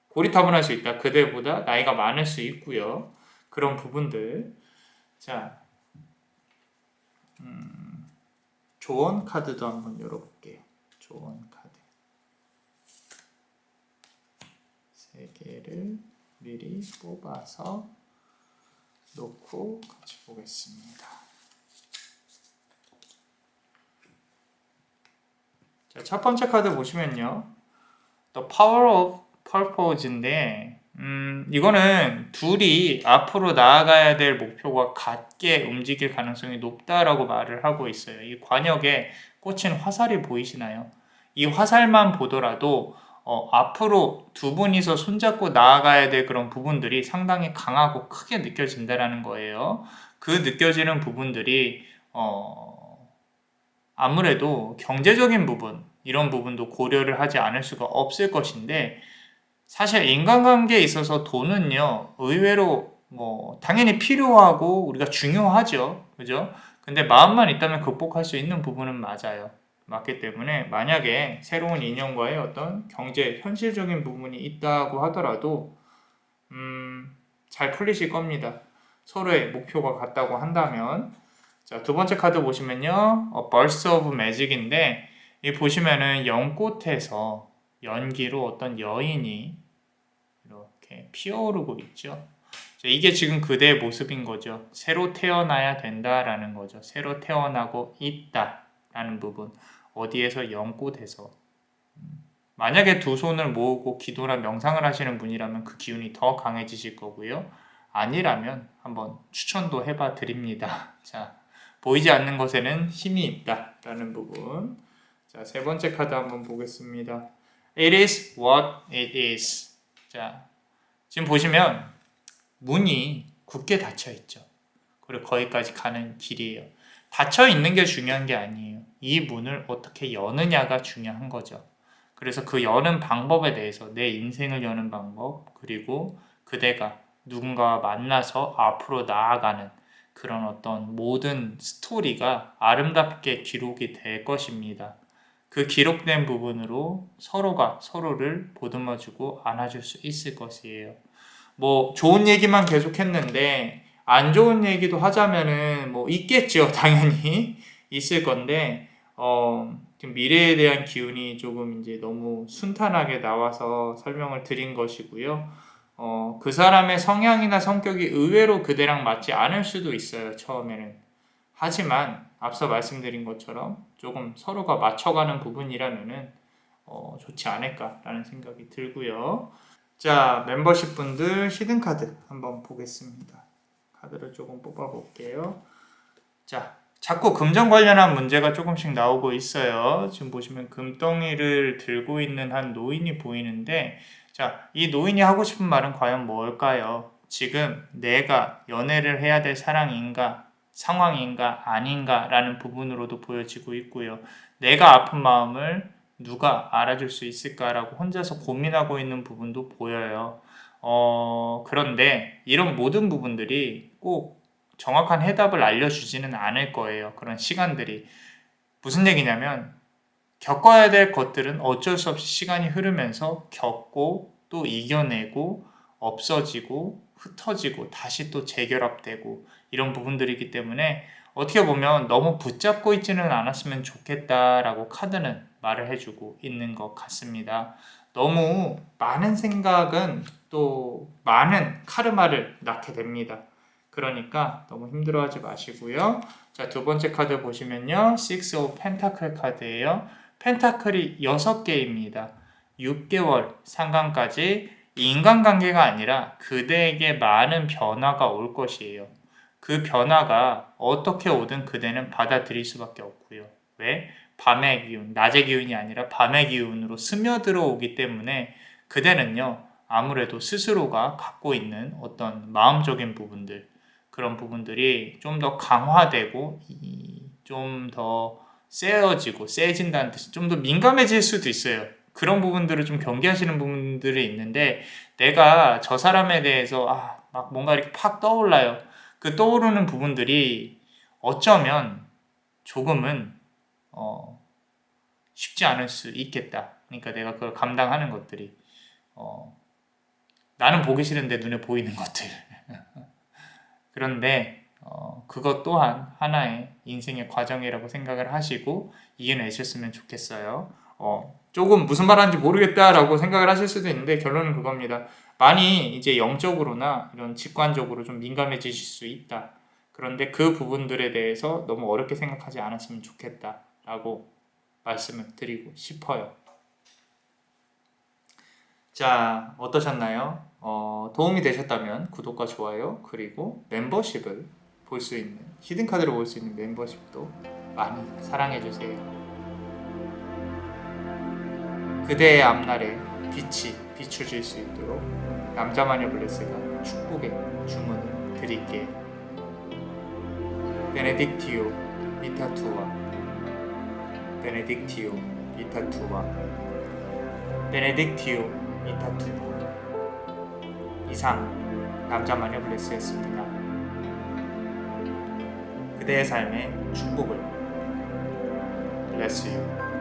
고리타분할 수 있다. 그대보다 나이가 많을 수 있고요. 그런 부분들. 자, 조언 카드도 한번 열어볼게요. 조언 카드 3개를 미리 뽑아서 놓고 같이 보겠습니다. 자, 첫 번째 카드 보시면요. The Power of Purpose인데 이거는 둘이 앞으로 나아가야 될 목표가 같게 움직일 가능성이 높다라고 말을 하고 있어요. 이 관역에 꽂힌 화살이 보이시나요? 이 화살만 보더라도 앞으로 두 분이서 손잡고 나아가야 될 그런 부분들이 상당히 강하고 크게 느껴진다라는 거예요. 그 느껴지는 부분들이 아무래도 경제적인 부분, 이런 부분도 고려를 하지 않을 수가 없을 것인데 사실 인간관계에 있어서 돈은요, 의외로 당연히 필요하고 우리가 중요하죠. 그죠? 근데 마음만 있다면 극복할 수 있는 부분은 맞아요. 맞기 때문에 만약에 새로운 인연과의 어떤 경제, 현실적인 부분이 있다고 하더라도 잘 풀리실 겁니다. 서로의 목표가 같다고 한다면. 자, 두 번째 카드 보시면요. Burst of Magic인데 이 보시면은 연꽃에서 연기로 어떤 여인이 이렇게 피어오르고 있죠. 자, 이게 지금 그대의 모습인 거죠. 새로 태어나야 된다라는 거죠. 새로 태어나고 있다라는 부분. 어디에서 연꽃에서. 만약에 두 손을 모으고 기도나 명상을 하시는 분이라면 그 기운이 더 강해지실 거고요. 아니라면 한번 추천도 해봐 드립니다. 자, 보이지 않는 것에는 힘이 있다라는 부분. 자, 세 번째 카드 한번 보겠습니다. It is what it is. 자, 지금 보시면 문이 굳게 닫혀 있죠. 그리고 거기까지 가는 길이에요. 닫혀 있는 게 중요한 게 아니에요. 이 문을 어떻게 여느냐가 중요한 거죠. 그래서 그 여는 방법에 대해서 내 인생을 여는 방법, 그리고 그대가 누군가와 만나서 앞으로 나아가는 그런 어떤 모든 스토리가 아름답게 기록이 될 것입니다. 그 기록된 부분으로 서로가 서로를 보듬어주고 안아줄 수 있을 것이에요. 좋은 얘기만 계속했는데 안 좋은 얘기도 하자면은 있겠죠. 당연히 있을 건데 지금 미래에 대한 기운이 조금 이제 너무 순탄하게 나와서 설명을 드린 것이고요. 그 사람의 성향이나 성격이 의외로 그대랑 맞지 않을 수도 있어요. 처음에는. 하지만 앞서 말씀드린 것처럼 조금 서로가 맞춰가는 부분이라면은 좋지 않을까라는 생각이 들고요. 자, 멤버십 분들 히든카드 한번 보겠습니다. 카드를 조금 뽑아볼게요. 자, 자꾸 금전 관련한 문제가 조금씩 나오고 있어요. 지금 보시면 금덩이를 들고 있는 한 노인이 보이는데, 자, 이 노인이 하고 싶은 말은 과연 뭘까요? 지금 내가 연애를 해야 될 사랑인가, 상황인가, 아닌가 라는 부분으로도 보여지고 있고요. 내가 아픈 마음을 누가 알아줄 수 있을까라고 혼자서 고민하고 있는 부분도 보여요. 그런데 이런 모든 부분들이 꼭 정확한 해답을 알려주지는 않을 거예요. 그런 시간들이. 무슨 얘기냐면 겪어야 될 것들은 어쩔 수 없이 시간이 흐르면서 겪고 또 이겨내고 없어지고 흩어지고 다시 또 재결합되고 이런 부분들이기 때문에 어떻게 보면 너무 붙잡고 있지는 않았으면 좋겠다라고 카드는 말을 해주고 있는 것 같습니다. 너무 많은 생각은 또 많은 카르마를 낳게 됩니다. 그러니까 너무 힘들어하지 마시고요. 자, 두 번째 카드 보시면요. Six of Pentacle 카드예요. 펜타클이 6개입니다. 6개월 상간까지 인간관계가 아니라 그대에게 많은 변화가 올 것이에요. 그 변화가 어떻게 오든 그대는 받아들일 수밖에 없고요. 왜? 밤의 기운, 낮의 기운이 아니라 밤의 기운으로 스며들어 오기 때문에 그대는요, 아무래도 스스로가 갖고 있는 어떤 마음적인 부분들, 그런 부분들이 좀 더 강화되고, 좀 더 세어지고, 세진다는 뜻이 좀 더 민감해질 수도 있어요. 그런 부분들을 좀 경계하시는 부분들이 있는데, 내가 저 사람에 대해서, 막 뭔가 이렇게 팍 떠올라요. 그 떠오르는 부분들이 어쩌면 조금은 쉽지 않을 수 있겠다. 그러니까 내가 그걸 감당하는 것들이 나는 보기 싫은데 눈에 보이는 것들. 그런데 그것 또한 하나의 인생의 과정이라고 생각을 하시고 이겨내셨으면 좋겠어요. 조금 무슨 말 하는지 모르겠다라고 생각을 하실 수도 있는데 결론은 그겁니다. 많이 이제 영적으로나 이런 직관적으로 좀 민감해지실 수 있다. 그런데 그 부분들에 대해서 너무 어렵게 생각하지 않았으면 좋겠다라고 말씀을 드리고 싶어요. 자, 어떠셨나요? 도움이 되셨다면 구독과 좋아요 그리고 멤버십을 볼 수 있는 히든카드를 볼 수 있는 멤버십도 많이 사랑해주세요. 그대의 앞날에 빛이 비춰질 수 있도록 남자마녀 블레스가 축복의 주문을 드릴게요. 베네딕티오 미타투아 베네딕티오 미타투아 베네딕티오 미타투아 이상 남자마녀 블레스였습니다. 그대의 삶에 축복을. Bless you.